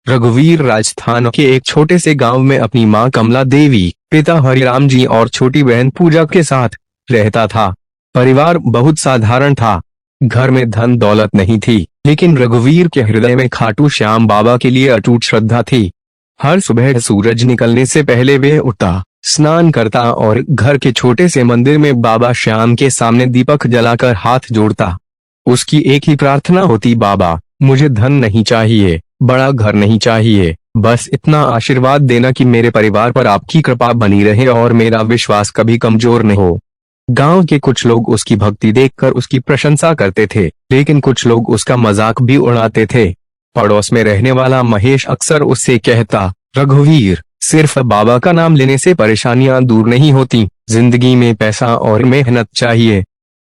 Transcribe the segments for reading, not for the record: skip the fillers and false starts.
रघुवीर राजस्थान के एक छोटे से गांव में अपनी मां कमला देवी, पिता हरिराम जी और छोटी बहन पूजा के साथ रहता था। परिवार बहुत साधारण था। घर में धन दौलत नहीं थी, लेकिन रघुवीर के हृदय में खाटू श्याम बाबा के लिए अटूट श्रद्धा थी। हर सुबह सूरज निकलने से पहले वे उठता, स्नान करता और घर के छोटे से मंदिर में बाबा श्याम के सामने दीपक जलाकर हाथ जोड़ता। उसकी एक ही प्रार्थना होती, बाबा मुझे धन नहीं चाहिए, बड़ा घर नहीं चाहिए, बस इतना आशीर्वाद देना कि मेरे परिवार पर आपकी कृपा बनी रहे और मेरा विश्वास कभी कमजोर न हो। गांव के कुछ लोग उसकी भक्ति देखकर उसकी प्रशंसा करते थे, लेकिन कुछ लोग उसका मजाक भी उड़ाते थे। पड़ोस में रहने वाला महेश अक्सर उससे कहता, रघुवीर, सिर्फ बाबा का नाम लेने से परेशानियां दूर नहीं होती, जिंदगी में पैसा और मेहनत चाहिए।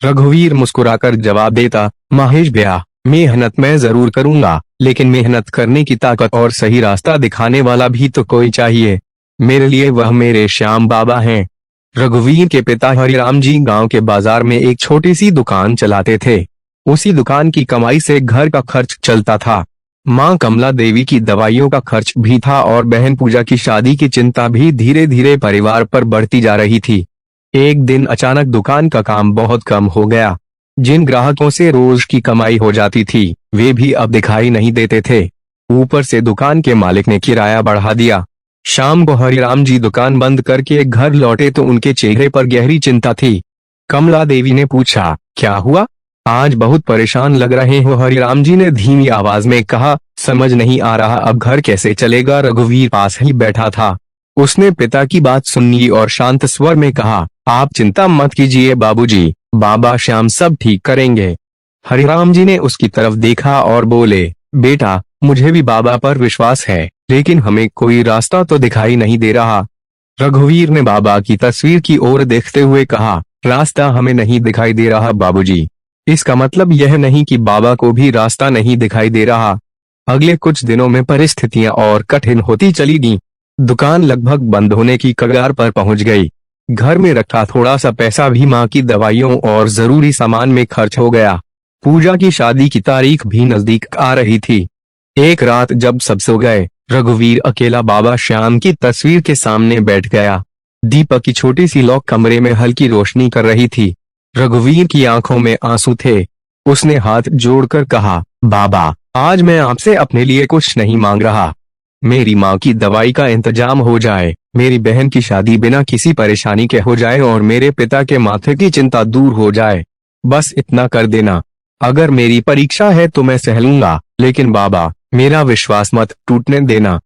रघुवीर मुस्कुराकर जवाब देता, महेश भैया, मेहनत मैं जरूर करूंगा, लेकिन मेहनत करने की ताकत और सही रास्ता दिखाने वाला भी तो कोई चाहिए। मेरे लिए वह मेरे श्याम बाबा हैं। रघुवीर के पिता हरिराम जी गांव के बाजार में एक छोटी सी दुकान चलाते थे। उसी दुकान की कमाई से घर का खर्च चलता था। मां कमला देवी की दवाइयों का खर्च भी था और बहन पूजा की शादी की चिंता भी धीरे धीरे परिवार पर बढ़ती जा रही थी। एक दिन अचानक दुकान का काम बहुत कम हो गया। जिन ग्राहकों से रोज की कमाई हो जाती थी, वे भी अब दिखाई नहीं देते थे। ऊपर से दुकान के मालिक ने किराया बढ़ा दिया। शाम को हरिराम जी दुकान बंद करके घर लौटे तो उनके चेहरे पर गहरी चिंता थी। कमला देवी ने पूछा, क्या हुआ? आज बहुत परेशान लग रहे हो। हरिराम जी ने धीमी आवाज में कहा, समझ नहीं आ रहा अब घर कैसे चलेगा। रघुवीर पास ही बैठा था। उसने पिता की बात सुनी और शांत स्वर में कहा, आप चिंता मत कीजिए बाबूजी, बाबा श्याम सब ठीक करेंगे। हरिराम जी ने उसकी तरफ देखा और बोले, बेटा, मुझे भी बाबा पर विश्वास है, लेकिन हमें कोई रास्ता तो दिखाई नहीं दे रहा। रघुवीर ने बाबा की तस्वीर की ओर देखते हुए कहा, रास्ता हमें नहीं दिखाई दे रहा बाबूजी, इसका मतलब यह नहीं कि बाबा को भी रास्ता नहीं दिखाई दे रहा। अगले कुछ दिनों में परिस्थितियां और कठिन होती चली गईं। दुकान लगभग बंद होने की कगार पर पहुंच गई। घर में रखा थोड़ा सा पैसा भी मां की दवाइयों और जरूरी सामान में खर्च हो गया। पूजा की शादी की तारीख भी नजदीक आ रही थी। एक रात जब सब सो गए, रघुवीर अकेला बाबा श्याम की तस्वीर के सामने बैठ गया। दीपक की छोटी सी लौ कमरे में हल्की रोशनी कर रही थी। रघुवीर की आंखों में आंसू थे। उसने हाथ जोड़कर कहा, बाबा, आज मैं आपसे अपने लिए कुछ नहीं मांग रहा। मेरी माँ की दवाई का इंतजाम हो जाए, मेरी बहन की शादी बिना किसी परेशानी के हो जाए और मेरे पिता के माथे की चिंता दूर हो जाए, बस इतना कर देना। अगर मेरी परीक्षा है तो मैं सह लूंगा, लेकिन बाबा, मेरा विश्वास मत टूटने देना।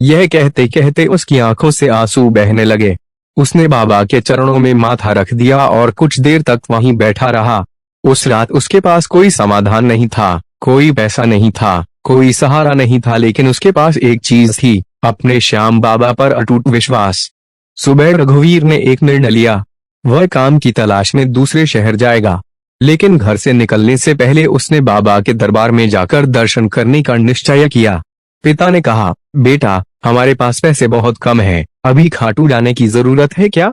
यह कहते कहते उसकी आंखों से आंसू बहने लगे। उसने बाबा के चरणों में माथा रख दिया और कुछ देर तक वहीं बैठा रहा। उस रात उसके पास कोई समाधान नहीं था, कोई पैसा नहीं था, कोई सहारा नहीं था, लेकिन उसके पास एक चीज थी, अपने श्याम बाबा पर अटूट विश्वास। सुबह रघुवीर ने एक निर्णय लिया। वह काम की तलाश में दूसरे शहर जाएगा, लेकिन घर से निकलने से पहले उसने बाबा के दरबार में जाकर दर्शन करने का निश्चय किया। पिता ने कहा, बेटा, हमारे पास पैसे बहुत कम हैं, अभी खाटू जाने की जरूरत है क्या?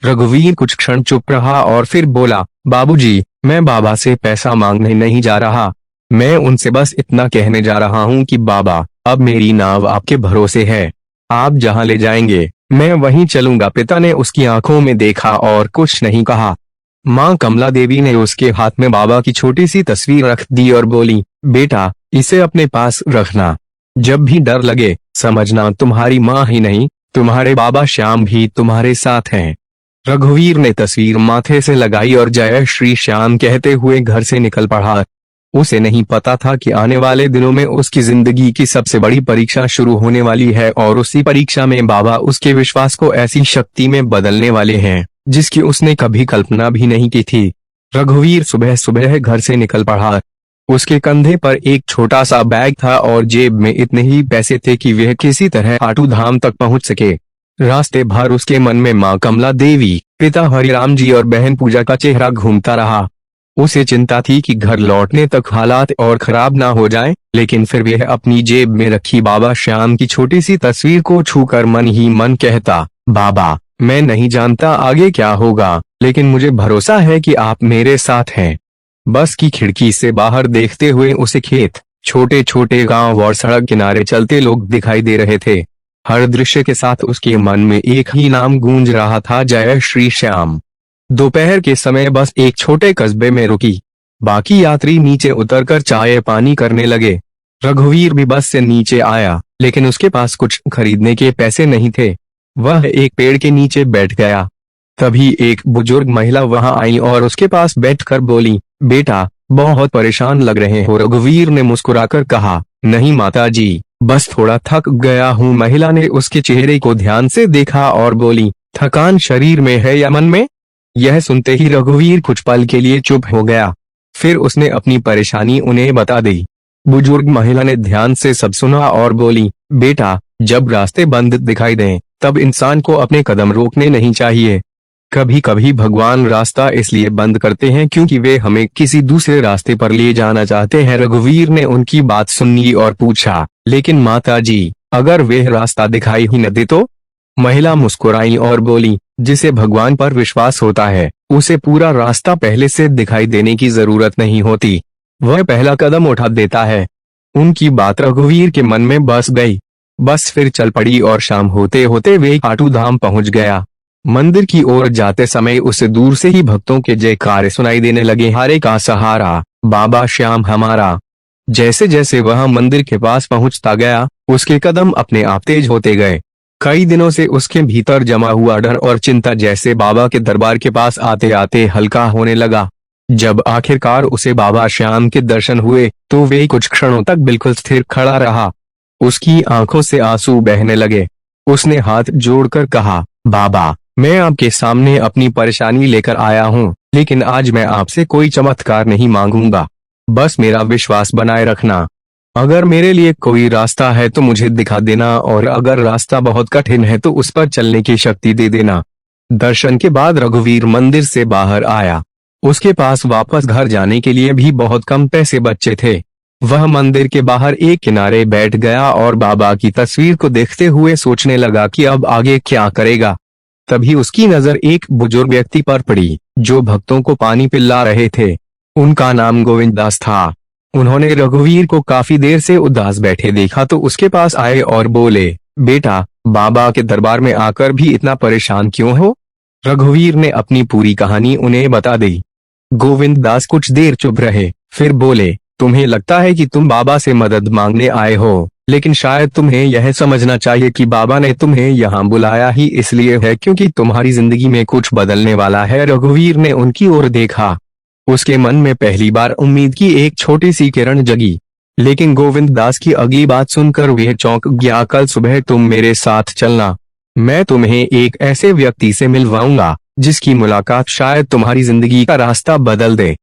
रघुवीर कुछ क्षण चुप रहा और फिर बोला, बाबूजी, मैं बाबा से पैसा मांगने नहीं जा रहा। मैं उनसे बस इतना कहने जा रहा हूँ कि बाबा, अब मेरी नाव आपके भरोसे है। आप जहाँ ले जाएंगे मैं वहीं चलूंगा। पिता ने उसकी आंखों में देखा और कुछ नहीं कहा। मां कमला देवी ने उसके हाथ में बाबा की छोटी सी तस्वीर रख दी और बोली, बेटा, इसे अपने पास रखना। जब भी डर लगे, समझना तुम्हारी माँ ही नहीं, तुम्हारे बाबा श्याम भी तुम्हारे साथ हैं। रघुवीर ने तस्वीर माथे से लगाई और जय श्री श्याम कहते हुए घर से निकल पड़ा। उसे नहीं पता था कि आने वाले दिनों में उसकी जिंदगी की सबसे बड़ी परीक्षा शुरू होने वाली है और उसी परीक्षा में बाबा उसके विश्वास को ऐसी शक्ति में बदलने वाले हैं जिसकी उसने कभी कल्पना भी नहीं की थी। रघुवीर सुबह सुबह घर से निकल पड़ा। उसके कंधे पर एक छोटा सा बैग था और जेब में इतने ही पैसे थे कि वह किसी तरह खाटू धाम तक पहुंच सके। रास्ते भर उसके मन में मां कमला देवी, पिता हरिराम जी और बहन पूजा का चेहरा घूमता रहा। उसे चिंता थी कि घर लौटने तक हालात और खराब ना हो जाएं, लेकिन फिर वह अपनी जेब में रखी बाबा श्याम की छोटी सी तस्वीर को छूकर मन ही मन कहता, बाबा, मैं नहीं जानता आगे क्या होगा, लेकिन मुझे भरोसा है कि आप मेरे साथ हैं। बस की खिड़की से बाहर देखते हुए उसे खेत, छोटे छोटे गांव और सड़क किनारे चलते लोग दिखाई दे रहे थे। हर दृश्य के साथ उसके मन में एक ही नाम गूंज रहा था, जय श्री श्याम। दोपहर के समय बस एक छोटे कस्बे में रुकी। बाकी यात्री नीचे उतरकर चाय पानी करने लगे। रघुवीर भी बस से नीचे आया, लेकिन उसके पास कुछ खरीदने के पैसे नहीं थे। वह एक पेड़ के नीचे बैठ गया। तभी एक बुजुर्ग महिला वहां आई और उसके पास बैठकर बोली, बेटा बहुत परेशान लग रहे हो। रघुवीर ने मुस्कुराकर कहा, नहीं माता जी, बस थोड़ा थक गया हूँ। महिला ने उसके चेहरे को ध्यान से देखा और बोली, थकान शरीर में है या मन में? यह सुनते ही रघुवीर कुछ पल के लिए चुप हो गया। फिर उसने अपनी परेशानी उन्हें बता दी। बुजुर्ग महिला ने ध्यान से सब सुना और बोली, बेटा जब रास्ते बंद दिखाई दें तब इंसान को अपने कदम रोकने नहीं चाहिए। कभी कभी भगवान रास्ता इसलिए बंद करते हैं क्योंकि वे हमें किसी दूसरे रास्ते पर ले जाना चाहते हैं। रघुवीर ने उनकी बात सुनी और पूछा, लेकिन माता जी, अगर वे रास्ता दिखाई ही न दे तो? महिला मुस्कुराई और बोली, जिसे भगवान पर विश्वास होता है उसे पूरा रास्ता पहले से दिखाई देने की जरूरत नहीं होती, वह पहला कदम उठा देता है। उनकी बात रघुवीर के मन में बस गई। बस फिर चल पड़ी और शाम होते होते वे खाटू धाम पहुंच गया। मंदिर की ओर जाते समय उसे दूर से ही भक्तों के जयकारे सुनाई देने लगे, हारे का सहारा बाबा श्याम हमारा। जैसे जैसे वह मंदिर के पास पहुंचता गया, उसके कदम अपने आप तेज होते गए। कई दिनों से उसके भीतर जमा हुआ डर और चिंता जैसे बाबा के दरबार के पास आते आते हल्का होने लगा। जब आखिरकार उसे बाबा श्याम के दर्शन हुए तो वे कुछ क्षणों तक बिल्कुल स्थिर खड़ा रहा। उसकी आंखों से आंसू बहने लगे। उसने हाथ जोड़कर कहा, बाबा मैं आपके सामने अपनी परेशानी लेकर आया हूँ, लेकिन आज मैं आपसे कोई चमत्कार नहीं मांगूंगा, बस मेरा विश्वास बनाए रखना। अगर मेरे लिए कोई रास्ता है तो मुझे दिखा देना, और अगर रास्ता बहुत कठिन है तो उस पर चलने की शक्ति दे देना। दर्शन के बाद रघुवीर मंदिर से बाहर आया। उसके पास वापस घर जाने के लिए भी बहुत कम पैसे बचे थे। वह मंदिर के बाहर एक किनारे बैठ गया और बाबा की तस्वीर को देखते हुए सोचने लगा कि अब आगे क्या करेगा। तभी उसकी नजर एक बुजुर्ग व्यक्ति पर पड़ी जो भक्तों को पानी पिला रहे थे। उनका नाम गोविंद दास था। उन्होंने रघुवीर को काफी देर से उदास बैठे देखा तो उसके पास आए और बोले, बेटा बाबा के दरबार में आकर भी इतना परेशान क्यों हो? रघुवीर ने अपनी पूरी कहानी उन्हें बता दी। गोविंद दास कुछ देर चुप रहे, फिर बोले, तुम्हें लगता है कि तुम बाबा से मदद मांगने आए हो, लेकिन शायद तुम्हें यह समझना चाहिए कि बाबा ने तुम्हें यहाँ बुलाया ही इसलिए है क्योंकि तुम्हारी जिंदगी में कुछ बदलने वाला है। रघुवीर ने उनकी ओर देखा। उसके मन में पहली बार उम्मीद की एक छोटी सी किरण जगी। लेकिन गोविंद दास की अगली बात सुनकर वह चौंक गया। कल सुबह तुम मेरे साथ चलना, मैं तुम्हें एक ऐसे व्यक्ति से मिलवाऊंगा जिसकी मुलाकात शायद तुम्हारी जिंदगी का रास्ता बदल दे।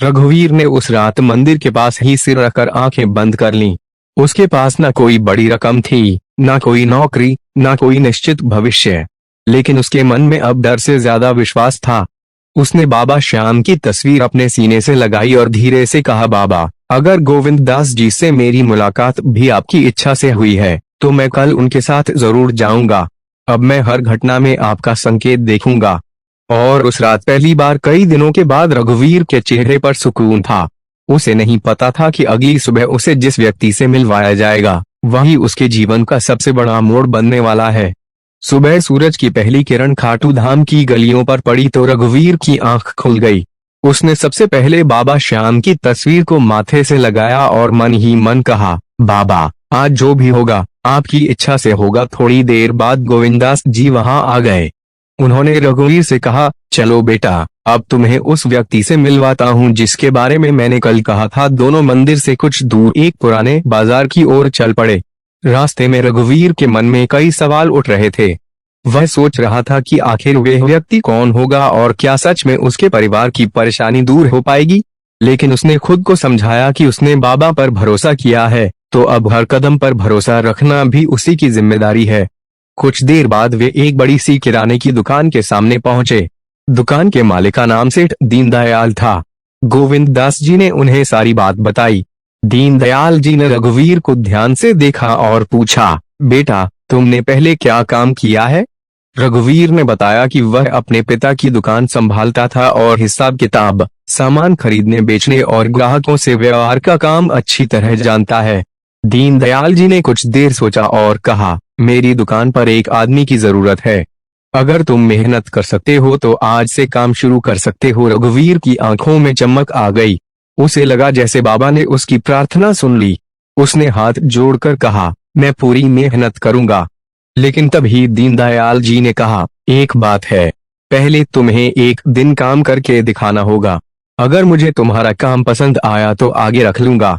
रघुवीर ने उस रात मंदिर के पास ही सिर रखकर आंखें बंद कर लीं। उसके पास न कोई बड़ी रकम थी, न कोई नौकरी, न कोई निश्चित भविष्य, लेकिन उसके मन में अब डर से ज्यादा विश्वास था। उसने बाबा श्याम की तस्वीर अपने सीने से लगाई और धीरे से कहा, बाबा अगर गोविंद दास जी से मेरी मुलाकात भी आपकी इच्छा से हुई है तो मैं कल उनके साथ जरूर जाऊंगा। अब मैं हर घटना में आपका संकेत देखूंगा। और उस रात पहली बार कई दिनों के बाद रघुवीर के चेहरे पर सुकून था। उसे नहीं पता था कि अगली सुबह उसे जिस व्यक्ति से मिलवाया जाएगा वही उसके जीवन का सबसे बड़ा मोड़ बनने वाला है। सुबह सूरज की पहली किरण खाटू धाम की गलियों पर पड़ी तो रघुवीर की आंख खुल गई। उसने सबसे पहले बाबा श्याम की तस्वीर को माथे से लगाया और मन ही मन कहा, बाबा आज जो भी होगा आपकी इच्छा से होगा। थोड़ी देर बाद गोविंदास जी वहां आ गए। उन्होंने रघुवीर से कहा, चलो बेटा अब तुम्हें उस व्यक्ति से मिलवाता हूँ जिसके बारे में मैंने कल कहा था। दोनों मंदिर से कुछ दूर एक पुराने बाजार की ओर चल पड़े। रास्ते में रघुवीर के मन में कई सवाल उठ रहे थे। वह सोच रहा था कि आखिर वह व्यक्ति कौन होगा और क्या सच में उसके परिवार की परेशानी दूर हो पाएगी। लेकिन उसने खुद को समझाया कि उसने बाबा पर भरोसा किया है तो अब हर कदम पर भरोसा रखना भी उसी की जिम्मेदारी है। कुछ देर बाद वे एक बड़ी सी किराने की दुकान के सामने पहुंचे। दुकान के मालिक का नाम सेठ दीनदयाल था। गोविंद दास जी ने उन्हें सारी बात बताई। दीनदयाल जी ने रघुवीर को ध्यान से देखा और पूछा, बेटा तुमने पहले क्या काम किया है? रघुवीर ने बताया कि वह अपने पिता की दुकान संभालता था और हिसाब किताब, सामान खरीदने बेचने और ग्राहकों से व्यवहार का काम अच्छी तरह जानता है। दीनदयाल जी ने कुछ देर सोचा और कहा, मेरी दुकान पर एक आदमी की जरूरत है। अगर तुम मेहनत कर सकते हो तो आज से काम शुरू कर सकते हो। रघुवीर की आंखों में चमक आ गई। उसे लगा जैसे बाबा ने उसकी प्रार्थना सुन ली। उसने हाथ जोड़कर कहा, मैं पूरी मेहनत करूंगा। लेकिन तभी दीनदयाल जी ने कहा, एक बात है, पहले तुम्हें एक दिन काम करके दिखाना होगा। अगर मुझे तुम्हारा काम पसंद आया तो आगे रख लूंगा।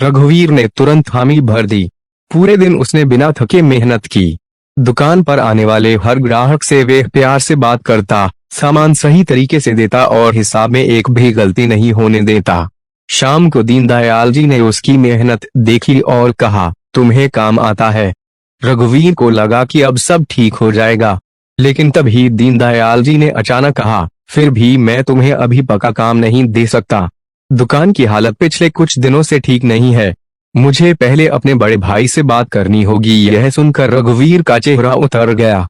रघुवीर ने तुरंत हामी भर दी। पूरे दिन उसने बिना थके मेहनत की। दुकान पर आने वाले हर ग्राहक से वे प्यार से बात करता, सामान सही तरीके से देता और हिसाब में एक भी गलती नहीं होने देता। शाम को दीनदयाल जी ने उसकी मेहनत देखी और कहा, तुम्हें काम आता है। रघुवीर को लगा कि अब सब ठीक हो जाएगा। लेकिन तभी दीनदयाल जी ने अचानक कहा, फिर भी मैं तुम्हें अभी पक्का काम नहीं दे सकता। दुकान की हालत पिछले कुछ दिनों से ठीक नहीं है। मुझे पहले अपने बड़े भाई से बात करनी होगी। यह सुनकर रघुवीर का चेहरा उतर गया।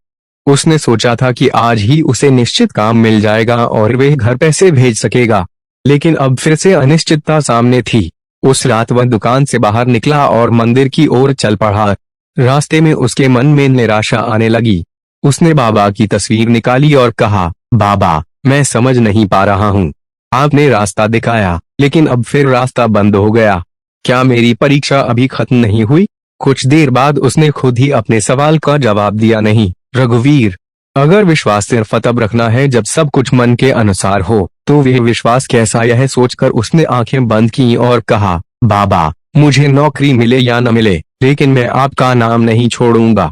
उसने सोचा था कि आज ही उसे निश्चित काम मिल जाएगा और वह घर पैसे भेज सकेगा। लेकिन अब फिर से अनिश्चितता सामने थी। उस रात वह दुकान से बाहर निकला और मंदिर की ओर चल पड़ा। रास्ते में उसके मन में निराशा आने लगी। उसने बाबा की तस्वीर निकाली और कहा, बाबा, मैं समझ नहीं पा रहा हूँ। आपने रास्ता दिखाया, लेकिन अब फिर रास्ता बंद हो गया। क्या मेरी परीक्षा अभी खत्म नहीं हुई? कुछ देर बाद उसने खुद ही अपने सवाल का जवाब दिया, नहीं रघुवीर, अगर विश्वास सिर्फ तब रखना है जब सब कुछ मन के अनुसार हो, तो वह विश्वास कैसा? यह सोचकर उसने आंखें बंद की और कहा, बाबा, मुझे नौकरी मिले या न मिले, लेकिन मैं आपका नाम नहीं छोड़ूंगा।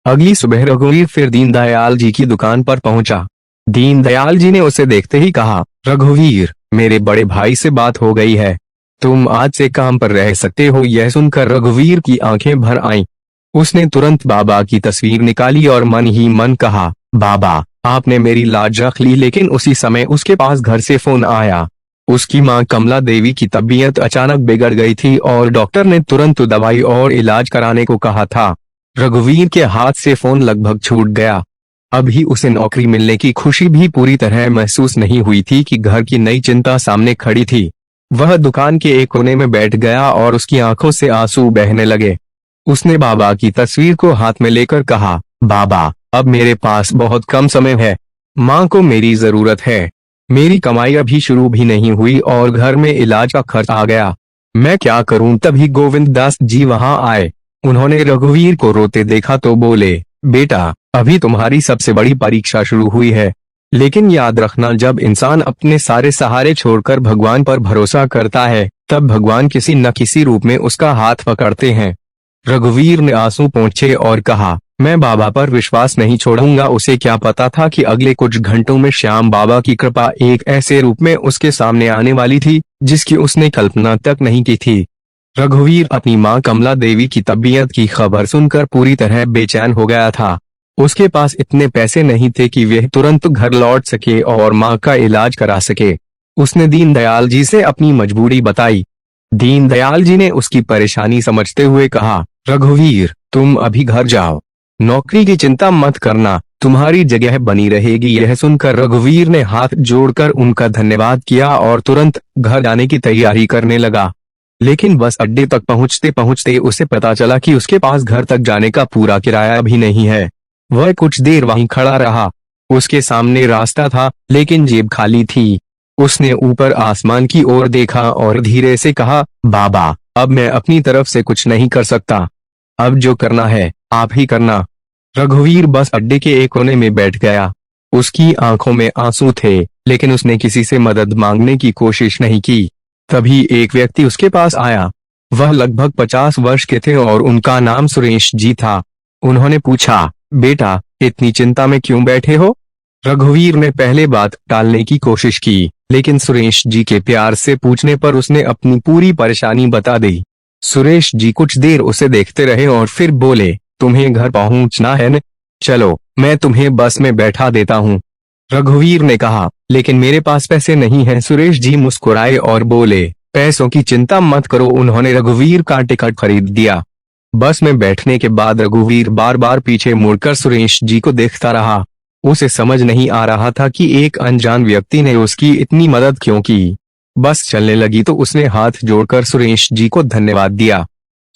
अगली सुबह रघुवीर फिर दीनदयाल जी की दुकान पर पहुंचा। दीनदयाल जी ने उसे देखते ही कहा, रघुवीर, मेरे बड़े भाई से बात हो गई है, तुम आज से काम पर रह सकते हो। यह सुनकर रघुवीर की आंखें भर आईं। उसने तुरंत बाबा की तस्वीर निकाली और मन ही मन कहा, बाबा, आपने मेरी लाज रख ली। लेकिन उसी समय उसके पास घर से फोन आया। उसकी मां कमला देवी की तबीयत अचानक बिगड़ गई थी और डॉक्टर ने तुरंत दवाई और इलाज कराने को कहा था। रघुवीर के हाथ से फोन लगभग छूट गया। अभी उसे नौकरी मिलने की खुशी भी पूरी तरह महसूस नहीं हुई थी कि घर की नई चिंता सामने खड़ी थी। वह दुकान के एक कोने में बैठ गया और उसकी आंखों से आंसू बहने लगे। उसने बाबा की तस्वीर को हाथ में लेकर कहा, बाबा, अब मेरे पास बहुत कम समय है। माँ को मेरी जरूरत है। मेरी कमाई अभी शुरू भी नहीं हुई और घर में इलाज का खर्च आ गया। मैं क्या करूं? तभी गोविंद दास जी वहां आए। उन्होंने रघुवीर को रोते देखा तो बोले, बेटा, अभी तुम्हारी सबसे बड़ी परीक्षा शुरू हुई है। लेकिन याद रखना, जब इंसान अपने सारे सहारे छोड़कर भगवान पर भरोसा करता है, तब भगवान किसी न किसी रूप में उसका हाथ पकड़ते हैं। रघुवीर ने आंसू पोंछे और कहा, मैं बाबा पर विश्वास नहीं छोड़ूंगा। उसे क्या पता था कि अगले कुछ घंटों में श्याम बाबा की कृपा एक ऐसे रूप में उसके सामने आने वाली थी जिसकी उसने कल्पना तक नहीं की थी। रघुवीर अपनी मां कमला देवी की तबीयत की खबर सुनकर पूरी तरह बेचैन हो गया था। उसके पास इतने पैसे नहीं थे कि वह तुरंत घर लौट सके और मां का इलाज करा सके। उसने दीनदयाल जी से अपनी मजबूरी बताई। दीनदयाल जी ने उसकी परेशानी समझते हुए कहा, रघुवीर, तुम अभी घर जाओ। नौकरी की चिंता मत करना, तुम्हारी जगह बनी रहेगी। यह सुनकर रघुवीर ने हाथ जोड़कर उनका धन्यवाद किया और तुरंत घर जाने की तैयारी करने लगा। लेकिन बस अड्डे तक पहुंचते पहुंचते उसे पता चला कि उसके पास घर तक जाने का पूरा किराया भी नहीं है। वह कुछ देर वहीं खड़ा रहा। उसके सामने रास्ता था, लेकिन जेब खाली थी। उसने ऊपर आसमान की ओर देखा और धीरे से कहा, बाबा, अब मैं अपनी तरफ से कुछ नहीं कर सकता। अब जो करना है आप ही करना। रघुवीर बस अड्डे के एक कोने में बैठ गया। उसकी आंखों में आंसू थे, लेकिन उसने किसी से मदद मांगने की कोशिश नहीं की। तभी एक व्यक्ति उसके पास आया। वह लगभग 50 वर्ष के थे और उनका नाम सुरेश जी था। उन्होंने पूछा, बेटा, इतनी चिंता में क्यों बैठे हो? रघुवीर ने पहले बात टालने की कोशिश की, लेकिन सुरेश जी के प्यार से पूछने पर उसने अपनी पूरी परेशानी बता दी। सुरेश जी कुछ देर उसे देखते रहे और फिर बोले, तुम्हें घर पहुंचना है न? चलो, मैं तुम्हें बस में बैठा देता हूँ। रघुवीर ने कहा, लेकिन मेरे पास पैसे नहीं हैं। सुरेश जी मुस्कुराए और बोले, पैसों की चिंता मत करो। उन्होंने रघुवीर का टिकट खरीद दिया। बस में बैठने के बाद रघुवीर बार बार पीछे मुड़कर सुरेश जी को देखता रहा। उसे समझ नहीं आ रहा था कि एक अनजान व्यक्ति ने उसकी इतनी मदद क्यों की। बस चलने लगी तो उसने हाथ जोड़कर सुरेश जी को धन्यवाद दिया।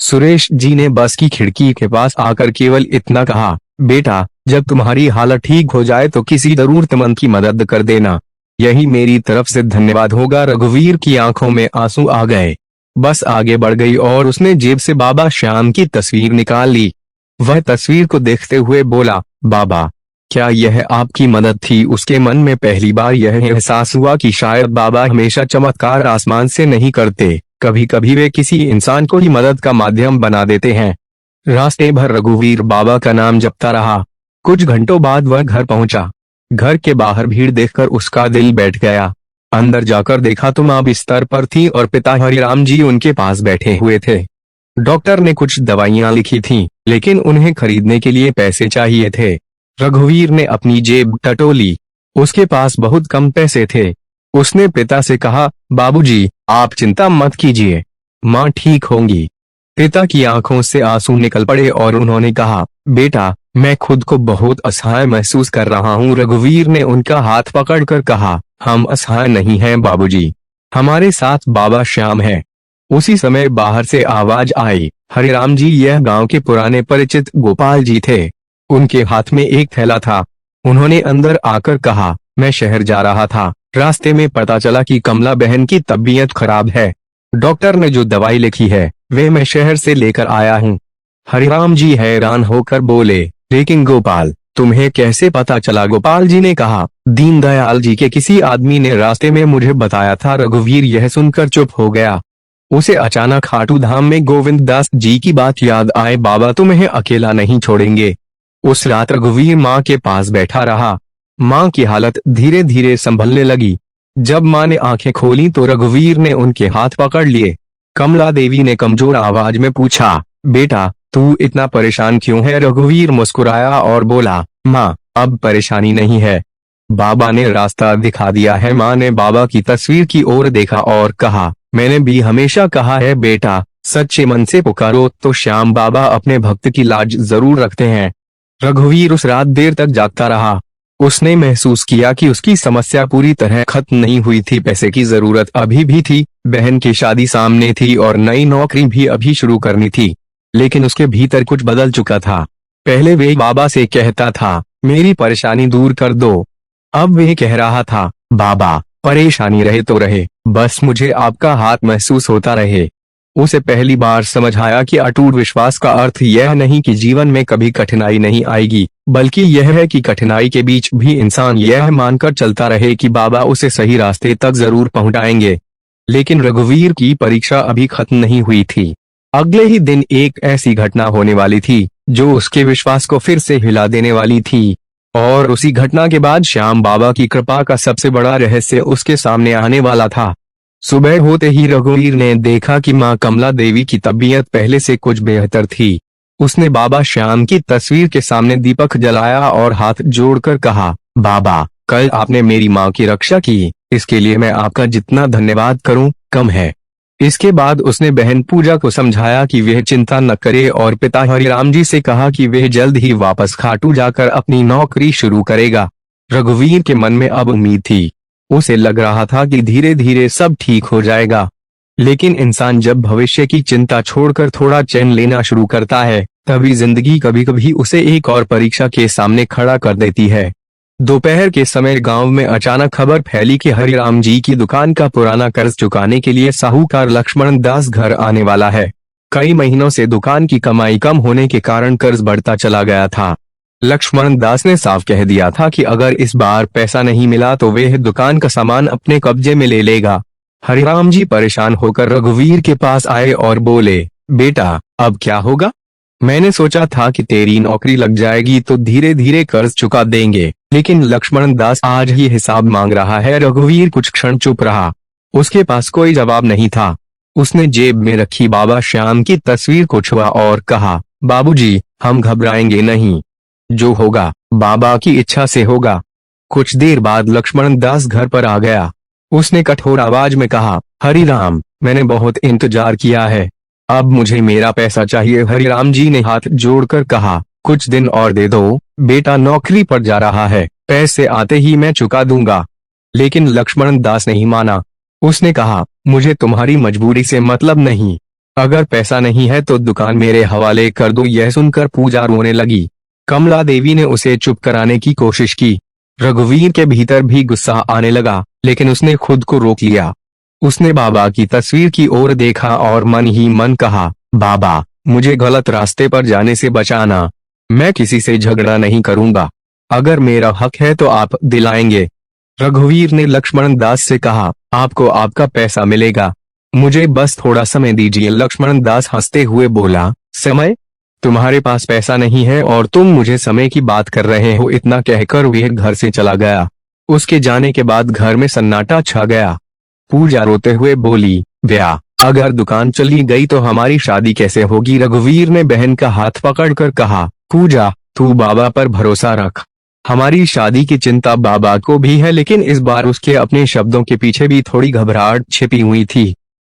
सुरेश जी ने बस की खिड़की के पास आकर केवल इतना कहा, बेटा जब तुम्हारी हालत ठीक हो जाए तो किसी जरूरतमंद की मदद कर देना, यही मेरी तरफ से धन्यवाद होगा। रघुवीर की आंखों में आंसू आ गए। बस आगे बढ़ गई और उसने जेब से बाबा श्याम की तस्वीर निकाल ली। वह तस्वीर को देखते हुए बोला, बाबा क्या यह आपकी मदद थी? उसके मन में पहली बार यह एहसास हुआ कि शायद बाबा हमेशा चमत्कार आसमान से नहीं करते, कभी कभी वे किसी इंसान को ही मदद का माध्यम बना देते हैं। रास्ते भर रघुवीर बाबा का नाम जपता रहा। कुछ घंटों बाद वह घर पहुंचा। घर के बाहर भीड़ देखकर उसका दिल बैठ गया। अंदर जाकर देखा तो माँ बिस्तर पर थी और पिता हरिराम जी उनके पास बैठे हुए थे। डॉक्टर ने कुछ दवाइयां लिखी थीं, लेकिन उन्हें खरीदने के लिए पैसे चाहिए थे। रघुवीर ने अपनी जेब टटोली। उसके पास बहुत कम पैसे थे। उसने पिता से कहा, बाबूजी, आप चिंता मत कीजिए, माँ ठीक होंगी। पिता की आंखों से आंसू निकल पड़े और उन्होंने कहा, बेटा मैं खुद को बहुत असहाय महसूस कर रहा हूँ। रघुवीर ने उनका हाथ पकड़कर कहा, हम असहाय नहीं हैं बाबूजी, हमारे साथ बाबा श्याम है। उसी समय बाहर से आवाज आई, हरिराम जी यह गांव के पुराने परिचित गोपाल जी थे। उनके हाथ में एक थैला था। उन्होंने अंदर आकर कहा, मैं शहर जा रहा था, रास्ते में पता चला कि कमला बहन की तबीयत खराब है। डॉक्टर ने जो दवाई लिखी है वे मैं शहर से लेकर आया हूँ। हरिराम जी हैरान होकर बोले, लेकिन गोपाल तुम्हें कैसे पता चला? गोपाल जी ने कहा, दीनदयाल जी के किसी आदमी ने रास्ते में मुझे बताया था। रघुवीर यह सुनकर चुप हो गया। उसे अचानक खाटू धाम में गोविंद दास जी की बात याद आए, बाबा तुम्हें अकेला नहीं छोड़ेंगे। उस रात रघुवीर माँ के पास बैठा रहा। माँ की हालत धीरे धीरे संभलने लगी। जब माँ ने आंखें खोली तो रघुवीर ने उनके हाथ पकड़ लिए। कमला देवी ने कमजोर आवाज में पूछा, बेटा तू इतना परेशान क्यों है? रघुवीर मुस्कुराया और बोला, माँ अब परेशानी नहीं है, बाबा ने रास्ता दिखा दिया है। माँ ने बाबा की तस्वीर की ओर देखा और कहा, मैंने भी हमेशा कहा है बेटा, सच्चे मन से पुकारो तो श्याम बाबा अपने भक्त की लाज जरूर रखते हैं। रघुवीर उस रात देर तक जागता रहा। उसने महसूस किया कि उसकी समस्या पूरी तरह खत्म नहीं हुई थी। पैसे की जरूरत अभी भी थी, बहन की शादी सामने थी और नई नौकरी भी अभी शुरू करनी थी। लेकिन उसके भीतर कुछ बदल चुका था। पहले वे बाबा से कहता था, मेरी परेशानी दूर कर दो। अब वे कह रहा था, बाबा परेशानी रहे तो रहे, बस मुझे आपका हाथ महसूस होता रहे। उसे पहली बार समझ आया कि अटूट विश्वास का अर्थ यह नहीं कि जीवन में कभी कठिनाई नहीं आएगी, बल्कि यह है कि कठिनाई के बीच भी इंसान यह मानकर चलता रहे कि बाबा उसे सही रास्ते तक जरूर पहुंचाएंगे। लेकिन रघुवीर की परीक्षा अभी खत्म नहीं हुई थी। अगले ही दिन एक ऐसी घटना होने वाली थी जो उसके विश्वास को फिर से हिला देने वाली थी। और उसी घटना के बाद श्याम बाबा की कृपा का सबसे बड़ा रहस्य उसके सामने आने वाला था। सुबह होते ही रघुवीर ने देखा कि माँ कमला देवी की तबीयत पहले से कुछ बेहतर थी। उसने बाबा श्याम की तस्वीर के सामने दीपक जलाया और हाथ जोड़कर कहा, बाबा कल आपने मेरी माँ की रक्षा की, इसके लिए मैं आपका जितना धन्यवाद करूं कम है। इसके बाद उसने बहन पूजा को समझाया कि वह चिंता न करे और पिता हरिराम जी से कहा कि वह जल्द ही वापस खाटू जाकर अपनी नौकरी शुरू करेगा। रघुवीर के मन में अब उम्मीद थी। उसे लग रहा था कि धीरे धीरे सब ठीक हो जाएगा। लेकिन इंसान जब भविष्य की चिंता छोड़कर थोड़ा चैन लेना शुरू करता है, तभी जिंदगी कभी कभी उसे एक और परीक्षा के सामने खड़ा कर देती है। दोपहर के समय गांव में अचानक खबर फैली कि हरिराम जी की दुकान का पुराना कर्ज चुकाने के लिए साहूकार लक्ष्मण दास घर आने वाला है। कई महीनों से दुकान की कमाई कम होने के कारण कर्ज बढ़ता चला गया था। लक्ष्मण दास ने साफ कह दिया था कि अगर इस बार पैसा नहीं मिला तो वह दुकान का सामान अपने कब्जे में ले लेगा। हरिराम जी परेशान होकर रघुवीर के पास आए और बोले, बेटा अब क्या होगा? मैंने सोचा था कि तेरी नौकरी लग जाएगी तो धीरे धीरे कर्ज चुका देंगे, लेकिन लक्ष्मण दास आज ही हिसाब मांग रहा है। रघुवीर कुछ क्षण चुप रहा। उसके पास कोई जवाब नहीं था। उसने जेब में रखी बाबा श्याम की तस्वीर को छुआ और कहा, बाबूजी हम घबराएंगे नहीं, जो होगा बाबा की इच्छा से होगा। कुछ देर बाद लक्ष्मण दास घर पर आ गया। उसने कठोर आवाज में कहा, हरिराम मैंने बहुत इंतजार किया है, अब मुझे मेरा पैसा चाहिए। हरिराम जी ने हाथ जोड़कर कहा, कुछ दिन और दे दो, बेटा नौकरी पर जा रहा है, पैसे आते ही मैं चुका दूंगा। लेकिन लक्ष्मण दास नहीं माना। उसने कहा, मुझे तुम्हारी मजबूरी से मतलब नहीं, अगर पैसा नहीं है तो दुकान मेरे हवाले कर दो। यह सुनकर पूजा रोने लगी। कमला देवी ने उसे चुप कराने की कोशिश की। रघुवीर के भीतर भी गुस्सा आने लगा, लेकिन उसने खुद को रोक लिया। उसने बाबा की तस्वीर की ओर देखा और मन ही मन कहा, बाबा, मुझे गलत रास्ते पर जाने से बचाना। मैं किसी से झगड़ा नहीं करूंगा, अगर मेरा हक है तो आप दिलाएंगे। रघुवीर ने लक्ष्मण दास से कहा, आपको आपका पैसा मिलेगा, मुझे बस थोड़ा समय दीजिए। लक्ष्मण दास हंसते हुए बोला, समय? तुम्हारे पास पैसा नहीं है और तुम मुझे समय की बात कर रहे हो। इतना कहकर वह घर से चला गया। उसके जाने के बाद घर में सन्नाटा छा गया। पूजा रोते हुए बोली, ब्याह, अगर दुकान चली गई तो हमारी शादी कैसे होगी? रघुवीर ने बहन का हाथ पकड़कर कहा, पूजा, तू बाबा पर भरोसा रख, हमारी शादी की चिंता बाबा को भी है। लेकिन इस बार उसके अपने शब्दों के पीछे भी थोड़ी घबराहट छिपी हुई थी।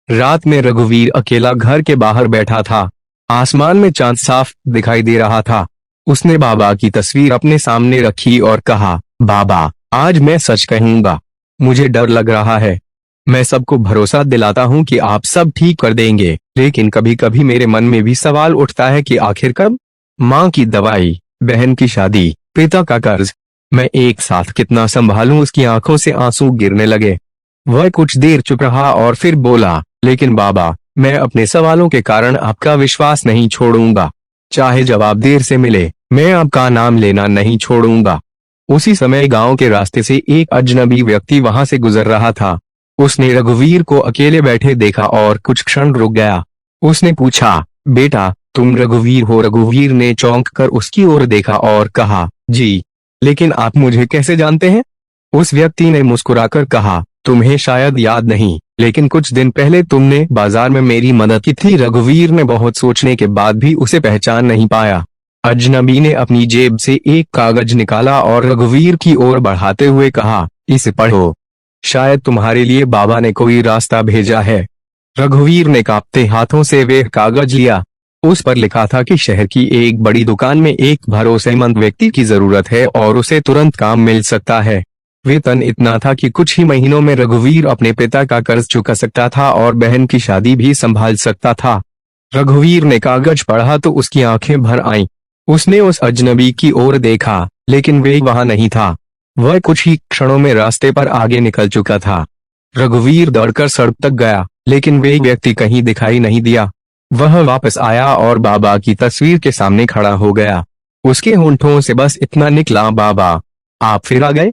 रात में रघुवीर अकेला घर के बाहर बैठा था। आसमान में चांद साफ दिखाई दे रहा था। उसने बाबा की तस्वीर अपने सामने रखी और कहा, बाबा, आज मैं सच कहूंगा, मुझे डर लग रहा है। मैं सबको भरोसा दिलाता हूँ कि आप सब ठीक कर देंगे, लेकिन कभी कभी मेरे मन में भी सवाल उठता है कि आखिर कब? माँ की दवाई, बहन की शादी, पिता का कर्ज, मैं एक साथ कितना संभालूं? उसकी आंखों से आंसू गिरने लगे। वह कुछ देर चुप रहा और फिर बोला, लेकिन बाबा, मैं अपने सवालों के कारण आपका विश्वास नहीं छोड़ूंगा। चाहे जवाब देर से मिले, मैं आपका नाम लेना नहीं छोड़ूंगा। उसी समय गांव के रास्ते से एक अजनबी व्यक्ति वहां से गुजर रहा था। उसने रघुवीर को अकेले बैठे देखा और कुछ क्षण रुक गया। उसने पूछा, बेटा, तुम रघुवीर हो? रघुवीर ने चौंक कर उसकी ओर देखा और कहा, जी, लेकिन आप मुझे कैसे जानते हैं? उस व्यक्ति ने मुस्कुराकर कहा, तुम्हें शायद याद नहीं, लेकिन कुछ दिन पहले तुमने बाजार में मेरी मदद की थी। रघुवीर ने बहुत सोचने के बाद भी उसे पहचान नहीं पाया। अजनबी ने अपनी जेब से एक कागज निकाला और रघुवीर की ओर बढ़ाते हुए कहा, इसे पढ़ो, शायद तुम्हारे लिए बाबा ने कोई रास्ता भेजा है। रघुवीर ने कांपते हाथों से वह कागज लिया। उस पर लिखा था कि शहर की एक बड़ी दुकान में एक भरोसेमंद व्यक्ति की जरूरत है और उसे तुरंत काम मिल सकता है। वेतन इतना था कि कुछ ही महीनों में रघुवीर अपने पिता का कर्ज चुका सकता था और बहन की शादी भी संभाल सकता था। रघुवीर ने कागज पढ़ा तो उसकी आंखें भर आईं। उसने उस अजनबी की ओर देखा, लेकिन वह वहां नहीं था। वह कुछ ही क्षणों में रास्ते पर आगे निकल चुका था। रघुवीर दौड़कर सड़क तक गया, लेकिन वह व्यक्ति कहीं दिखाई नहीं दिया। वह वापस आया और बाबा की तस्वीर के सामने खड़ा हो गया। उसके होंठों से बस इतना निकला, बाबा, आप फिर आ गए।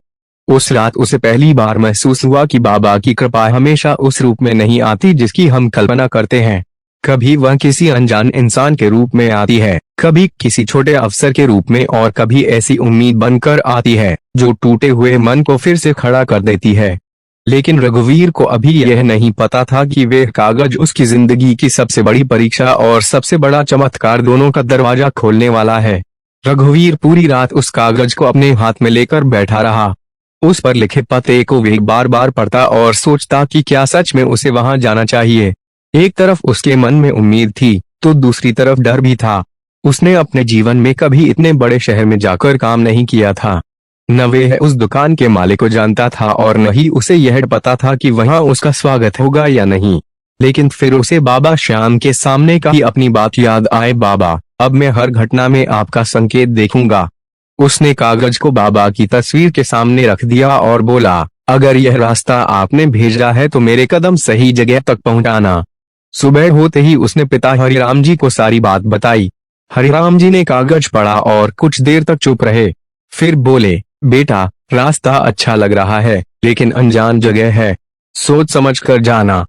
उस रात उसे पहली बार महसूस हुआ कि बाबा की कृपा हमेशा उस रूप में नहीं आती जिसकी हम कल्पना करते हैं। कभी वह किसी अनजान इंसान के रूप में आती है, कभी किसी छोटे अफसर के रूप में और कभी ऐसी उम्मीद बनकर आती है जो टूटे हुए मन को फिर से खड़ा कर देती है। लेकिन रघुवीर को अभी यह नहीं पता था कि वह कागज उसकी जिंदगी की सबसे बड़ी परीक्षा और सबसे बड़ा चमत्कार दोनों का दरवाजा खोलने वाला है। रघुवीर पूरी रात उस कागज को अपने हाथ में लेकर बैठा रहा। उस पर लिखे पते को वह बार बार पढ़ता और सोचता कि क्या सच में उसे वहां जाना चाहिए। एक तरफ उसके मन में उम्मीद थी तो दूसरी तरफ डर भी था। उसने अपने जीवन में कभी इतने बड़े शहर में जाकर काम नहीं किया था। न वह उस दुकान के मालिक को जानता था और न ही उसे यह पता था कि वहां उसका स्वागत होगा या नहीं। लेकिन फिर उसे बाबा श्याम के सामने का ही अपनी बात याद आए, बाबा, अब मैं हर घटना में आपका संकेत देखूंगा। उसने कागज को बाबा की तस्वीर के सामने रख दिया और बोला, अगर यह रास्ता आपने भेजा है तो मेरे कदम सही जगह तक पहुंचाना। सुबह होते ही उसने पिता हरिराम जी को सारी बात बताई। हरिराम जी ने कागज पढ़ा और कुछ देर तक चुप रहे। फिर बोले, बेटा, रास्ता अच्छा लग रहा है, लेकिन अनजान जगह है, सोच समझ कर जाना।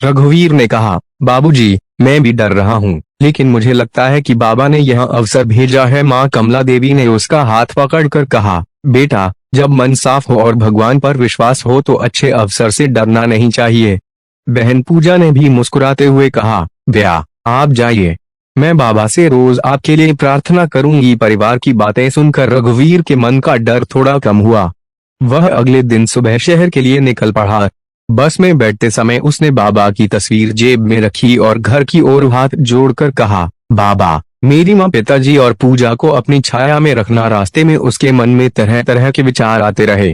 रघुवीर ने कहा, बाबूजी, मैं भी डर रहा हूँ, लेकिन मुझे लगता है कि बाबा ने यह अवसर भेजा है। माँ कमला देवी ने उसका हाथ पकड़कर कहा, बेटा, जब मन साफ हो और भगवान पर विश्वास हो तो अच्छे अवसर से डरना नहीं चाहिए। बहन पूजा ने भी मुस्कुराते हुए कहा, ब्याह, आप जाइए, मैं बाबा से रोज आपके लिए प्रार्थना करूंगी। परिवार की बातें सुनकर रघुवीर के मन का डर थोड़ा कम हुआ। वह अगले दिन सुबह शहर के लिए निकल पड़ा। बस में बैठते समय उसने बाबा की तस्वीर जेब में रखी और घर की ओर हाथ जोड़कर कहा, बाबा, मेरी माँ पिताजी और पूजा को अपनी छाया में रखना। रास्ते में उसके मन में तरह तरह के विचार आते रहे।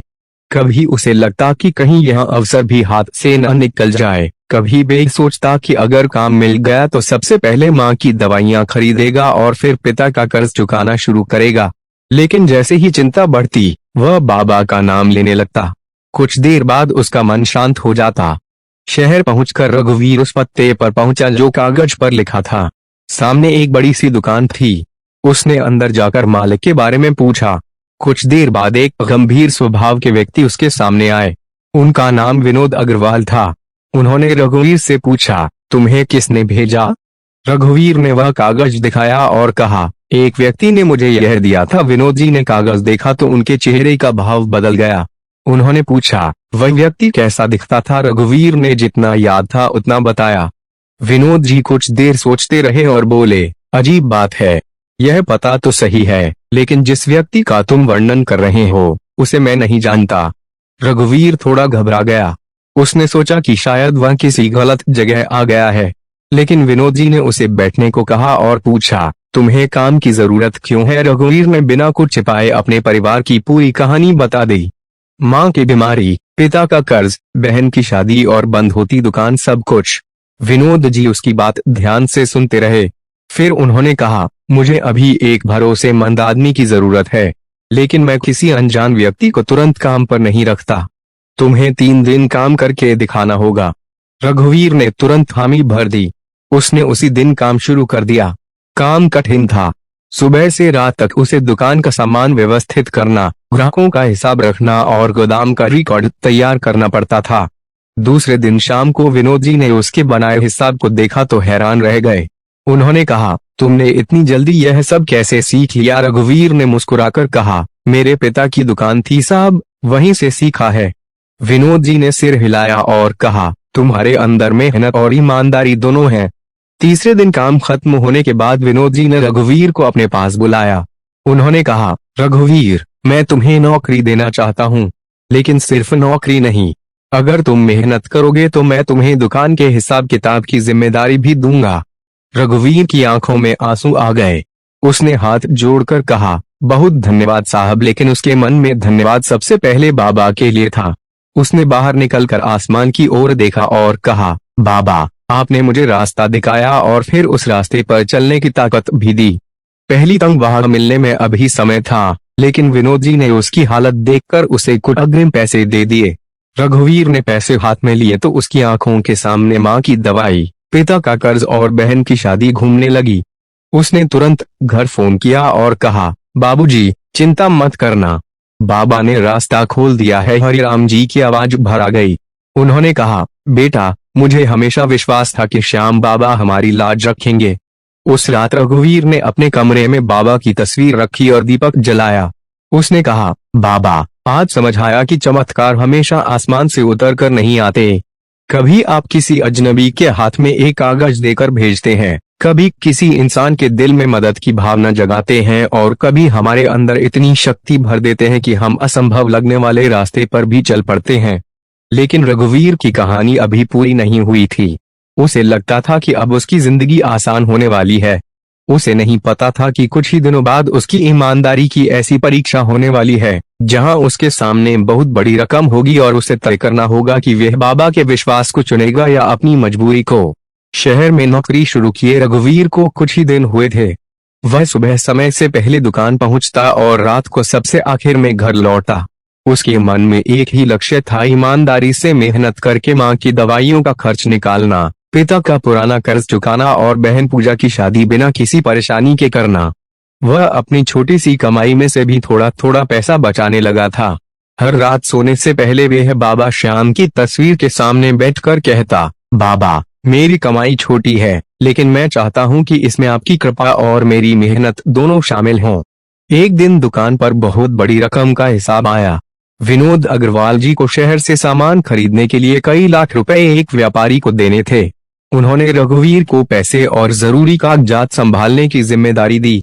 कभी उसे लगता कि कहीं यह अवसर भी हाथ से न निकल जाए, कभी वे सोचता कि अगर काम मिल गया तो सबसे पहले माँ की दवाइयाँ खरीदेगा और फिर पिता का कर्ज चुकाना शुरू करेगा। लेकिन जैसे ही चिंता बढ़ती, वह बाबा का नाम लेने लगता। कुछ देर बाद उसका मन शांत हो जाता। शहर पहुंचकर रघुवीर उस पत्ते पर पहुंचा जो कागज पर लिखा था। सामने एक बड़ी सी दुकान थी। उसने अंदर जाकर मालिक के बारे में पूछा। कुछ देर बाद एक गंभीर स्वभाव के व्यक्ति उसके सामने आए। उनका नाम विनोद अग्रवाल था। उन्होंने रघुवीर से पूछा, तुम्हें किसने भेजा? रघुवीर ने वह कागज दिखाया और कहा, एक व्यक्ति ने मुझे यह दिया था। विनोद जी ने कागज देखा तो उनके चेहरे का भाव बदल गया। उन्होंने पूछा, वह व्यक्ति कैसा दिखता था? रघुवीर ने जितना याद था उतना बताया। विनोद जी कुछ देर सोचते रहे और बोले, अजीब बात है, यह पता तो सही है, लेकिन जिस व्यक्ति का तुम वर्णन कर रहे हो उसे मैं नहीं जानता। रघुवीर थोड़ा घबरा गया। उसने सोचा कि शायद वह किसी गलत जगह आ गया है। लेकिन विनोद जी ने उसे बैठने को कहा और पूछा, तुम्हें काम की जरूरत क्यों है? रघुवीर ने बिना कुछ छिपाए अपने परिवार की पूरी कहानी बता दी। माँ की बीमारी, पिता का कर्ज, बहन की शादी और बंद होती दुकान, सब कुछ। विनोद जी उसकी बात ध्यान से सुनते रहे। फिर उन्होंने कहा, मुझे अभी एक भरोसेमंद आदमी की जरूरत है, लेकिन मैं किसी अनजान व्यक्ति को तुरंत काम पर नहीं रखता। तुम्हें 3 दिन काम करके दिखाना होगा। रघुवीर ने तुरंत हामी भर दी। उसने उसी दिन काम शुरू कर दिया। काम कठिन था। सुबह से रात तक उसे दुकान का सामान व्यवस्थित करना, ग्राहकों का हिसाब रखना और गोदाम का रिकॉर्ड तैयार करना पड़ता था। दूसरे दिन शाम को विनोद जी ने उसके बनाए हिसाब को देखा तो हैरान रह गए। उन्होंने कहा, तुमने इतनी जल्दी यह सब कैसे सीख लिया? रघुवीर ने मुस्कुराकर कहा, मेरे पिता की दुकान थी साहब, वहीं से सीखा है। विनोद जी ने सिर हिलाया और कहा, तुम्हारे अंदर मेहनत और ईमानदारी दोनों हैं। तीसरे दिन काम खत्म होने के बाद विनोद जी ने रघुवीर को अपने पास बुलाया। उन्होंने कहा, रघुवीर, मैं तुम्हें नौकरी देना चाहता हूँ, लेकिन सिर्फ नौकरी नहीं, अगर तुम मेहनत करोगे तो मैं तुम्हें दुकान के हिसाब किताब की जिम्मेदारी भी दूंगा। रघुवीर की आंखों में आंसू आ गए। उसने हाथ जोड़कर कहा, बहुत धन्यवाद साहब। लेकिन उसके मन में धन्यवाद सबसे पहले बाबा के लिए था। उसने बाहर निकलकर आसमान की ओर देखा और कहा, बाबा, आपने मुझे रास्ता दिखाया और फिर उस रास्ते पर चलने की ताकत भी दी। पहली तनख्वाह मिलने में अभी समय था, लेकिन विनोद जी ने उसकी हालत देखकर उसे कुछ अग्रिम पैसे दे दिए। रघुवीर ने पैसे हाथ में लिए तो उसकी आंखों के सामने माँ की दवाई, पिता का कर्ज और बहन की शादी घूमने लगी। उसने तुरंत घर फोन किया और कहा, बाबूजी, चिंता मत करना, बाबा ने रास्ता खोल दिया है। हरिराम जी की आवाज भर आ गई। उन्होंने कहा, बेटा, मुझे हमेशा विश्वास था कि श्याम बाबा हमारी लाज रखेंगे। उस रात रघुवीर ने अपने कमरे में बाबा की तस्वीर रखी और दीपक जलाया। उसने कहा, बाबा, आज समझ आया कि चमत्कार हमेशा आसमान से उतर कर नहीं आते। कभी आप किसी अजनबी के हाथ में एक कागज देकर भेजते हैं, कभी किसी इंसान के दिल में मदद की भावना जगाते हैं और कभी हमारे अंदर इतनी शक्ति भर देते हैं कि हम असंभव लगने वाले रास्ते पर भी चल पड़ते हैं। लेकिन रघुवीर की कहानी अभी पूरी नहीं हुई थी। उसे लगता था कि अब उसकी जिंदगी आसान होने वाली है। उसे नहीं पता था कि कुछ ही दिनों बाद उसकी ईमानदारी की ऐसी परीक्षा होने वाली है, जहां उसके सामने बहुत बड़ी रकम होगी और उसे तय करना होगा कि वह बाबा के विश्वास को चुनेगा या अपनी मजबूरी को। शहर में नौकरी शुरू किए रघुवीर को कुछ ही दिन हुए थे। वह सुबह समय से पहले दुकान पहुंचता और रात को सबसे आखिर में घर लौटता। उसके मन में एक ही लक्ष्य था, ईमानदारी से मेहनत करके माँ की दवाइयों का खर्च निकालना, पिता का पुराना कर्ज चुकाना और बहन पूजा की शादी बिना किसी परेशानी के करना। वह अपनी छोटी सी कमाई में से भी थोड़ा थोड़ा पैसा बचाने लगा था। हर रात सोने से पहले वह बाबा श्याम की तस्वीर के सामने बैठकर कहता, बाबा, मेरी कमाई छोटी है, लेकिन मैं चाहता हूँ कि इसमें आपकी कृपा और मेरी मेहनत दोनों शामिल हों। एक दिन दुकान पर बहुत बड़ी रकम का हिसाब आया। विनोद अग्रवाल जी को शहर से सामान खरीदने के लिए कई लाख रुपए एक व्यापारी को देने थे। उन्होंने रघुवीर को पैसे और जरूरी कागजात संभालने की जिम्मेदारी दी।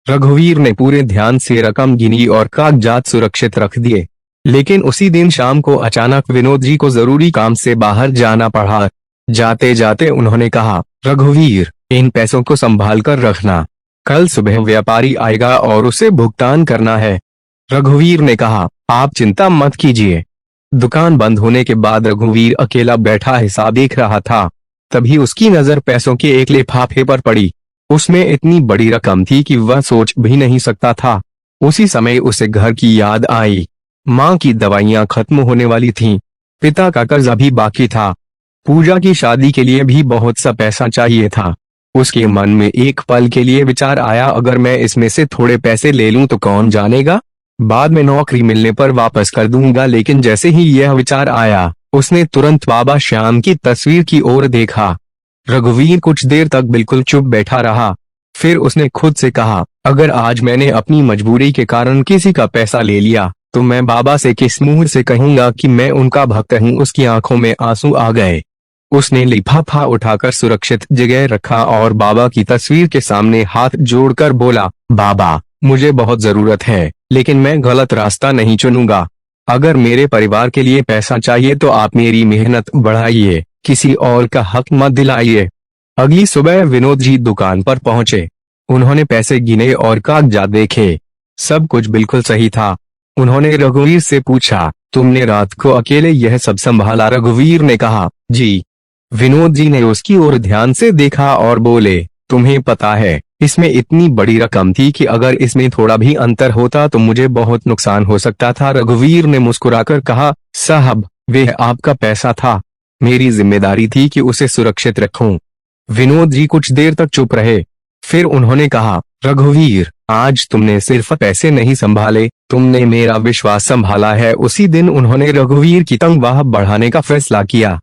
रघुवीर ने पूरे ध्यान से रकम गिनी और कागजात सुरक्षित रख दिए। लेकिन उसी दिन शाम को अचानक विनोद जी को जरूरी काम से बाहर जाना पड़ा। जाते जाते उन्होंने कहा, रघुवीर, इन पैसों को संभाल कर रखना। कल सुबह व्यापारी आएगा और उसे भुगतान करना है। रघुवीर ने कहा, आप चिंता मत कीजिए। दुकान बंद होने के बाद रघुवीर अकेला बैठा हिसाब देख रहा था। तभी उसकी नजर पैसों के एक लिफाफे पर पड़ी। उसमें इतनी बड़ी रकम थी कि वह सोच भी नहीं सकता था। उसी समय उसे घर की याद आई। माँ की दवाइयाँ खत्म होने वाली थीं। पिता का कर्ज अभी बाकी था। पूजा की शादी के लिए भी बहुत सा पैसा चाहिए था। उसके मन में एक पल के लिए विचार आया, अगर मैं इसमें से थोड़े पैसे ले लूं तो कौन जानेगा, बाद में नौकरी मिलने पर वापस कर दूंगा। लेकिन जैसे ही यह विचार आया, उसने तुरंत बाबा श्याम की तस्वीर की ओर देखा। रघुवीर कुछ देर तक बिल्कुल चुप बैठा रहा। फिर उसने खुद से कहा, अगर आज मैंने अपनी मजबूरी के कारण किसी का पैसा ले लिया तो मैं बाबा से किस मुंह से कहूंगा कि मैं उनका भक्त हूँ। उसकी आंखों में आंसू आ गए। उसने लिफाफा उठाकर सुरक्षित जगह रखा और बाबा की तस्वीर के सामने हाथ जोड़कर बोला, बाबा, मुझे बहुत जरूरत है, लेकिन मैं गलत रास्ता नहीं चुनूंगा। अगर मेरे परिवार के लिए पैसा चाहिए तो आप मेरी मेहनत बढ़ाइए, किसी और का हक मत दिलाइए। अगली सुबह विनोद जी दुकान पर पहुंचे। उन्होंने पैसे गिने और कागजात देखे। सब कुछ बिल्कुल सही था। उन्होंने रघुवीर से पूछा, तुमने रात को अकेले यह सब संभाला? रघुवीर ने कहा, जी। विनोद जी ने उसकी ओर ध्यान से देखा और बोले, तुम्हें पता है, इसमें इतनी बड़ी रकम थी कि अगर इसमें थोड़ा भी अंतर होता तो मुझे बहुत नुकसान हो सकता था। रघुवीर ने मुस्कुराकर कहा, साहब, वह आपका पैसा था, मेरी जिम्मेदारी थी कि उसे सुरक्षित रखूं। विनोद जी कुछ देर तक चुप रहे। फिर उन्होंने कहा, रघुवीर, आज तुमने सिर्फ पैसे नहीं संभाले, तुमने मेरा विश्वास संभाला है। उसी दिन उन्होंने रघुवीर की तनख्वाह बढ़ाने का फैसला किया।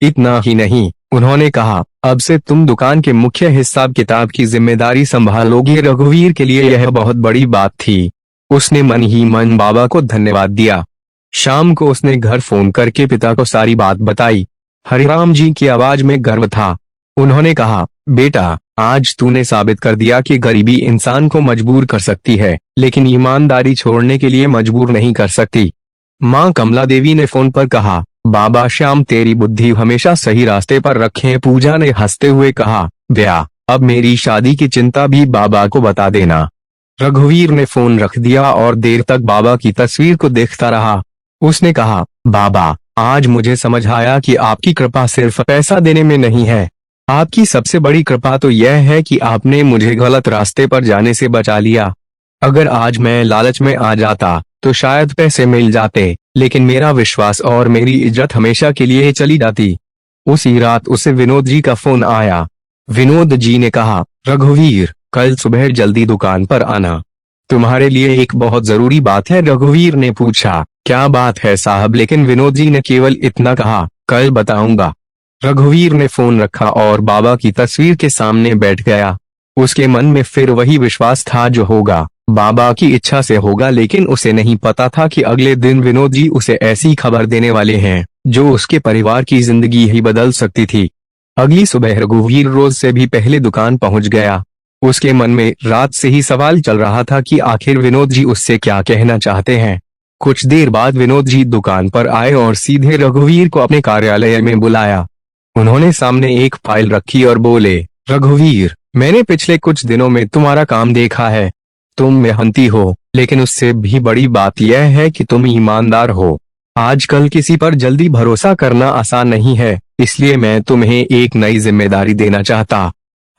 इतना ही नहीं, उन्होंने कहा, अब से तुम दुकान के मुख्य हिसाब किताब की जिम्मेदारी संभालोगे। रघुवीर के लिए यह बहुत बड़ी बात थी। उसने मन ही मन बाबा को धन्यवाद दिया। शाम को उसने घर फोन करके पिता को सारी बात बताई। हरिराम जी की आवाज में गर्व था। उन्होंने कहा, बेटा, आज तूने साबित कर दिया कि गरीबी इंसान को मजबूर कर सकती है, लेकिन ईमानदारी छोड़ने के लिए मजबूर नहीं कर सकती। माँ कमला देवी ने फोन पर कहा, बाबा श्याम तेरी बुद्धि हमेशा सही रास्ते पर रखे। पूजा ने हंसते हुए कहा, ब्याह, अब मेरी शादी की चिंता भी बाबा को बता देना। रघुवीर ने फोन रख दिया और देर तक बाबा की तस्वीर को देखता रहा। उसने कहा, बाबा, आज मुझे समझ आया कि आपकी कृपा सिर्फ पैसा देने में नहीं है। आपकी सबसे बड़ी कृपा तो यह है कि आपने मुझे गलत रास्ते पर जाने से बचा लिया। अगर आज मैं लालच में आ जाता तो शायद पैसे मिल जाते, लेकिन मेरा विश्वास और मेरी इज्जत हमेशा के लिए चली जाती। उसी रात उसे विनोद जी का फोन आया। विनोद जी ने कहा, रघुवीर, कल सुबह जल्दी दुकान पर आना, तुम्हारे लिए एक बहुत जरूरी बात है। रघुवीर ने पूछा, क्या बात है साहब? लेकिन विनोद जी ने केवल इतना कहा, कल बताऊंगा। रघुवीर ने फोन रखा और बाबा की तस्वीर के सामने बैठ गया। उसके मन में फिर वही विश्वास था, जो होगा बाबा की इच्छा से होगा। लेकिन उसे नहीं पता था कि अगले दिन विनोद जी उसे ऐसी खबर देने वाले हैं जो उसके परिवार की जिंदगी ही बदल सकती थी। अगली सुबह रघुवीर रोज से भी पहले दुकान पहुंच गया। उसके मन में रात से ही सवाल चल रहा था कि आखिर विनोद जी उससे क्या कहना चाहते हैं। कुछ देर बाद विनोद जी दुकान पर आए और सीधे रघुवीर को अपने कार्यालय में बुलाया। उन्होंने सामने एक फाइल रखी और बोले, रघुवीर, मैंने पिछले कुछ दिनों में तुम्हारा काम देखा है। तुम मेहनती हो, लेकिन उससे भी बड़ी बात यह है कि तुम ईमानदार हो। आजकल किसी पर जल्दी भरोसा करना आसान नहीं है, इसलिए मैं तुम्हें एक नई जिम्मेदारी देना चाहता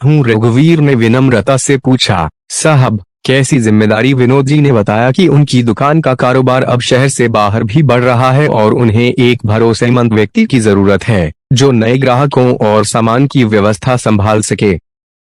हूँ। रघुवीर ने विनम्रता से पूछा, साहब, कैसी जिम्मेदारी? विनोद जी ने बताया कि उनकी दुकान का कारोबार अब शहर से बाहर भी बढ़ रहा है और उन्हें एक भरोसेमंद व्यक्ति की जरूरत है जो नए ग्राहकों और सामान की व्यवस्था संभाल सके।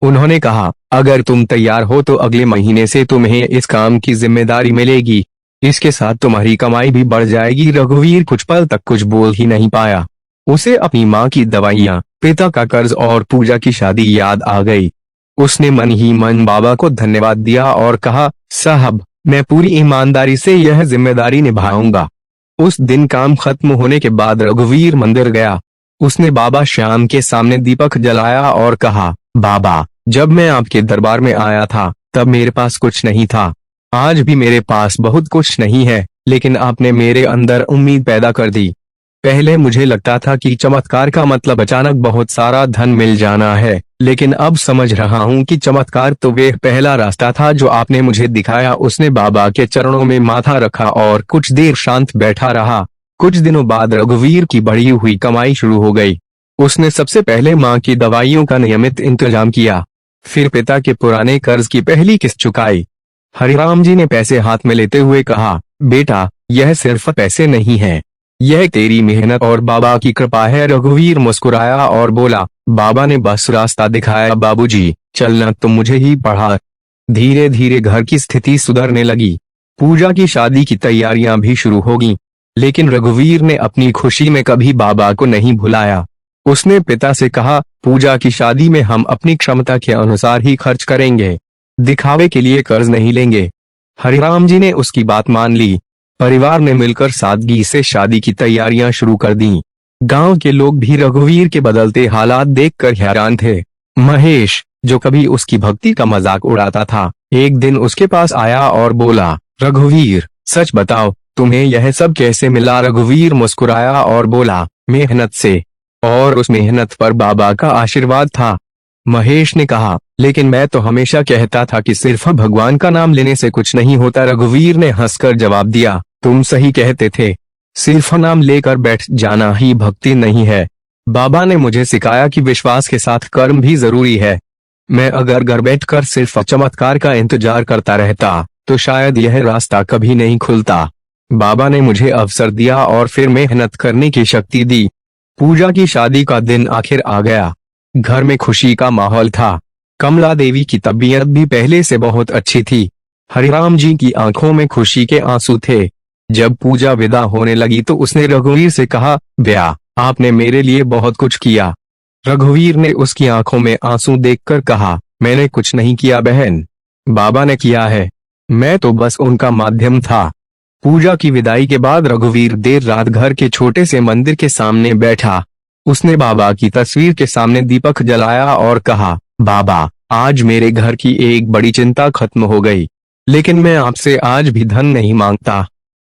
उन्होंने कहा, अगर तुम तैयार हो तो अगले महीने से तुम्हें इस काम की जिम्मेदारी मिलेगी। इसके साथ तुम्हारी कमाई भी बढ़ जाएगी। रघुवीर कुछ पल तक कुछ बोल ही नहीं पाया। उसे अपनी माँ की दवाइयाँ, पिता का कर्ज और पूजा की शादी याद आ गई। उसने मन ही मन बाबा को धन्यवाद दिया और कहा, साहब, मैं पूरी ईमानदारी से यह जिम्मेदारी निभाऊंगा। उस दिन काम खत्म होने के बाद रघुवीर मंदिर गया। उसने बाबा श्याम के सामने दीपक जलाया और कहा, बाबा, जब मैं आपके दरबार में आया था तब मेरे पास कुछ नहीं था। आज भी मेरे पास बहुत कुछ नहीं है, लेकिन आपने मेरे अंदर उम्मीद पैदा कर दी। पहले मुझे लगता था कि चमत्कार का मतलब अचानक बहुत सारा धन मिल जाना है, लेकिन अब समझ रहा हूँ कि चमत्कार तो वह पहला रास्ता था जो आपने मुझे दिखाया। उसने बाबा के चरणों में माथा रखा और कुछ देर शांत बैठा रहा। कुछ दिनों बाद रघुवीर की बढ़ी हुई कमाई शुरू हो गई। उसने सबसे पहले माँ की दवाइयों का नियमित इंतजाम किया, फिर पिता के पुराने कर्ज की पहली किस्त चुकाई। हरिराम जी ने पैसे हाथ में लेते हुए कहा, बेटा, यह सिर्फ पैसे नहीं है, यह तेरी मेहनत और बाबा की कृपा है। रघुवीर मुस्कुराया और बोला, बाबा ने बस रास्ता दिखाया बाबूजी, चलना तो मुझे ही पड़ा। धीरे धीरे घर की स्थिति सुधरने लगी। पूजा की शादी की तैयारियां भी शुरू हो गईं, लेकिन रघुवीर ने अपनी खुशी में कभी बाबा को नहीं भुलाया। उसने पिता से कहा, पूजा की शादी में हम अपनी क्षमता के अनुसार ही खर्च करेंगे, दिखावे के लिए कर्ज नहीं लेंगे। हरिराम जी ने उसकी बात मान ली। परिवार ने मिलकर सादगी से शादी की तैयारियां शुरू कर दी। गांव के लोग भी रघुवीर के बदलते हालात देखकर हैरान थे। महेश, जो कभी उसकी भक्ति का मजाक उड़ाता था, एक दिन उसके पास आया और बोला, रघुवीर, सच बताओ, तुम्हें यह सब कैसे मिला? रघुवीर मुस्कुराया और बोला, मेहनत से, और उस मेहनत पर बाबा का आशीर्वाद था। महेश ने कहा, लेकिन मैं तो हमेशा कहता था कि सिर्फ भगवान का नाम लेने से कुछ नहीं होता। रघुवीर ने हंसकर जवाब दिया, तुम सही कहते थे, सिर्फ नाम लेकर बैठ जाना ही भक्ति नहीं है। बाबा ने मुझे सिखाया कि विश्वास के साथ कर्म भी जरूरी है। मैं अगर घर बैठकर सिर्फ चमत्कार का इंतजार करता रहता तो शायद यह रास्ता कभी नहीं खुलता। बाबा ने मुझे अवसर दिया और फिर मेहनत करने की शक्ति दी। पूजा की शादी का दिन आखिर आ गया। घर में खुशी का माहौल था। कमला देवी की तबीयत भी पहले से बहुत अच्छी थी। हरिराम जी की आंखों में खुशी के आंसू थे। जब पूजा विदा होने लगी तो उसने रघुवीर से कहा, ब्याह, आपने मेरे लिए बहुत कुछ किया। रघुवीर ने उसकी आंखों में आंसू देखकर कहा, मैंने कुछ नहीं किया बहन, बाबा ने किया है, मैं तो बस उनका माध्यम था। पूजा की विदाई के बाद रघुवीर देर रात घर के छोटे से मंदिर के सामने बैठा। उसने बाबा की तस्वीर के सामने दीपक जलाया और कहा, बाबा, आज मेरे घर की एक बड़ी चिंता खत्म हो गई, लेकिन मैं आपसे आज भी धन नहीं मांगता।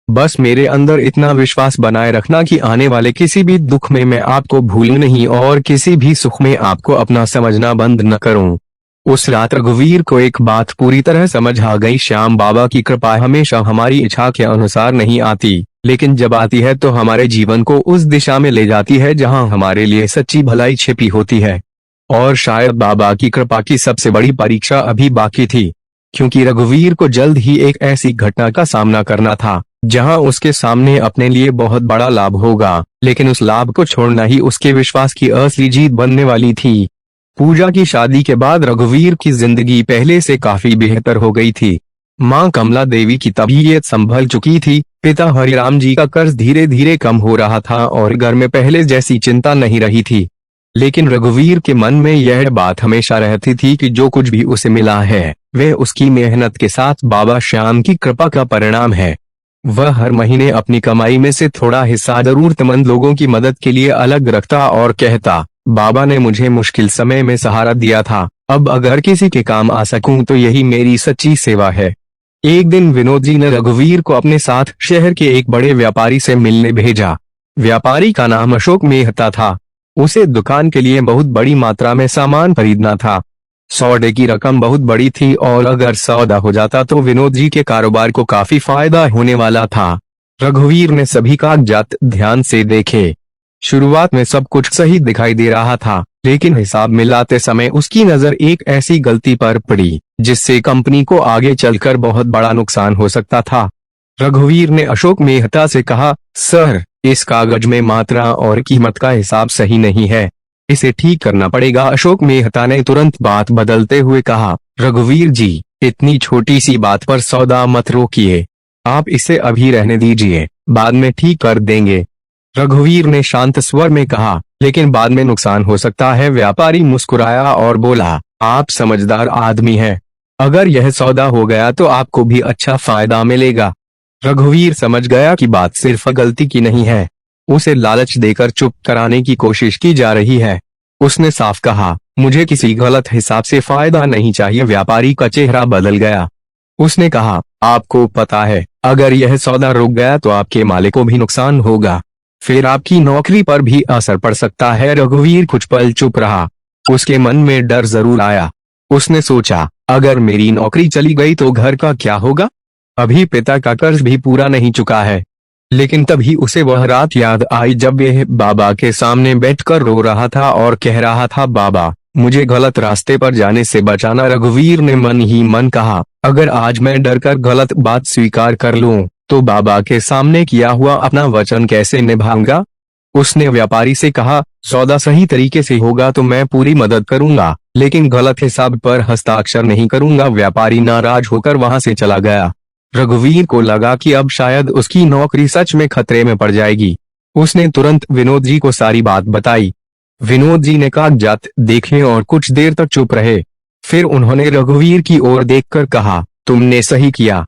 बस मेरे अंदर इतना विश्वास बनाए रखना कि आने वाले किसी भी दुख में मैं आपको भूलूं नहीं और किसी भी सुख में आपको अपना समझना बंद न करूं। उस रात रघुवीर को एक बात पूरी तरह समझ आ गई, श्याम बाबा की कृपा हमेशा हमारी इच्छा के अनुसार नहीं आती, लेकिन जब आती है तो हमारे जीवन को उस दिशा में ले जाती है जहां हमारे लिए सच्ची भलाई छिपी होती है। और शायद बाबा की कृपा की सबसे बड़ी परीक्षा अभी बाकी थी, क्योंकि रघुवीर को जल्द ही एक ऐसी घटना का सामना करना था जहां उसके सामने अपने लिए बहुत बड़ा लाभ होगा, लेकिन उस लाभ को छोड़ना ही उसके विश्वास की असली जीत बनने वाली थी। पूजा की शादी के बाद रघुवीर की जिंदगी पहले से काफी बेहतर हो गई थी। मां कमला देवी की तबीयत संभल चुकी थी, पिता हरिराम जी का कर्ज धीरे धीरे कम हो रहा था और घर में पहले जैसी चिंता नहीं रही थी। लेकिन रघुवीर के मन में यह बात हमेशा रहती थी कि जो कुछ भी उसे मिला है वह उसकी मेहनत के साथ बाबा श्याम की कृपा का परिणाम है। वह हर महीने अपनी कमाई में से थोड़ा हिस्सा जरूरतमंद लोगों की मदद के लिए अलग रखता और कहता, बाबा ने मुझे मुश्किल समय में सहारा दिया था, अब अगर किसी के काम आ सकूं तो यही मेरी सच्ची सेवा है। एक दिन विनोद जी ने रघुवीर को अपने साथ शहर के एक बड़े व्यापारी से मिलने भेजा। व्यापारी का नाम अशोक मेहता था। उसे दुकान के लिए बहुत बड़ी मात्रा में सामान खरीदना था। सौदे की रकम बहुत बड़ी थी और अगर सौदा हो जाता तो विनोद जी के कारोबार को काफी फायदा होने वाला था। रघुवीर ने सभी कागजात ध्यान से देखे। शुरुआत में सब कुछ सही दिखाई दे रहा था, लेकिन हिसाब मिलाते समय उसकी नजर एक ऐसी गलती पर पड़ी जिससे कंपनी को आगे चलकर बहुत बड़ा नुकसान हो सकता था। रघुवीर ने अशोक मेहता से कहा, सर, इस कागज में मात्रा और कीमत का हिसाब सही नहीं है, इसे ठीक करना पड़ेगा। अशोक मेहता ने तुरंत बात बदलते हुए कहा, रघुवीर जी, इतनी छोटी सी बात पर सौदा मत रोकिए, आप इसे अभी रहने दीजिए, बाद में ठीक कर देंगे। रघुवीर ने शांत स्वर में कहा, लेकिन बाद में नुकसान हो सकता है। व्यापारी मुस्कुराया और बोला, आप समझदार आदमी हैं, अगर यह सौदा हो गया तो आपको भी अच्छा फायदा मिलेगा। रघुवीर समझ गया कि बात सिर्फ गलती की नहीं है, उसे लालच देकर चुप कराने की कोशिश की जा रही है। उसने साफ कहा, मुझे किसी गलत हिसाब से फायदा नहीं चाहिए। व्यापारी का चेहरा बदल गया। उसने कहा, आपको पता है, अगर यह सौदा रुक गया तो आपके मालिक को भी नुकसान होगा, फिर आपकी नौकरी पर भी असर पड़ सकता है। रघुवीर कुछ पल चुप रहा। उसके मन में डर जरूर आया। उसने सोचा, अगर मेरी नौकरी चली गई तो घर का क्या होगा? अभी पिता का कर्ज भी पूरा नहीं चुका है। लेकिन तभी उसे वह रात याद आई जब वह बाबा के सामने बैठकर रो रहा था और कह रहा था, बाबा, मुझे गलत रास्ते पर जाने से बचाना। रघुवीर ने मन ही मन कहा, अगर आज मैं डरकर गलत बात स्वीकार कर लूं, तो बाबा के सामने किया हुआ अपना वचन कैसे निभाऊंगा? उसने व्यापारी से कहा, सौदा सही तरीके से होगा तो मैं पूरी मदद करूंगा, लेकिन गलत हिसाब पर हस्ताक्षर नहीं करूंगा। व्यापारी नाराज होकर वहां से चला गया। रघुवीर को लगा कि अब शायद उसकी नौकरी सच में खतरे में पड़ जाएगी। उसने तुरंत विनोद जी को सारी बात बताई। विनोद जी ने कागजात देखे और कुछ देर तक चुप रहे। फिर उन्होंने रघुवीर की ओर देखकर कहा, तुमने सही किया।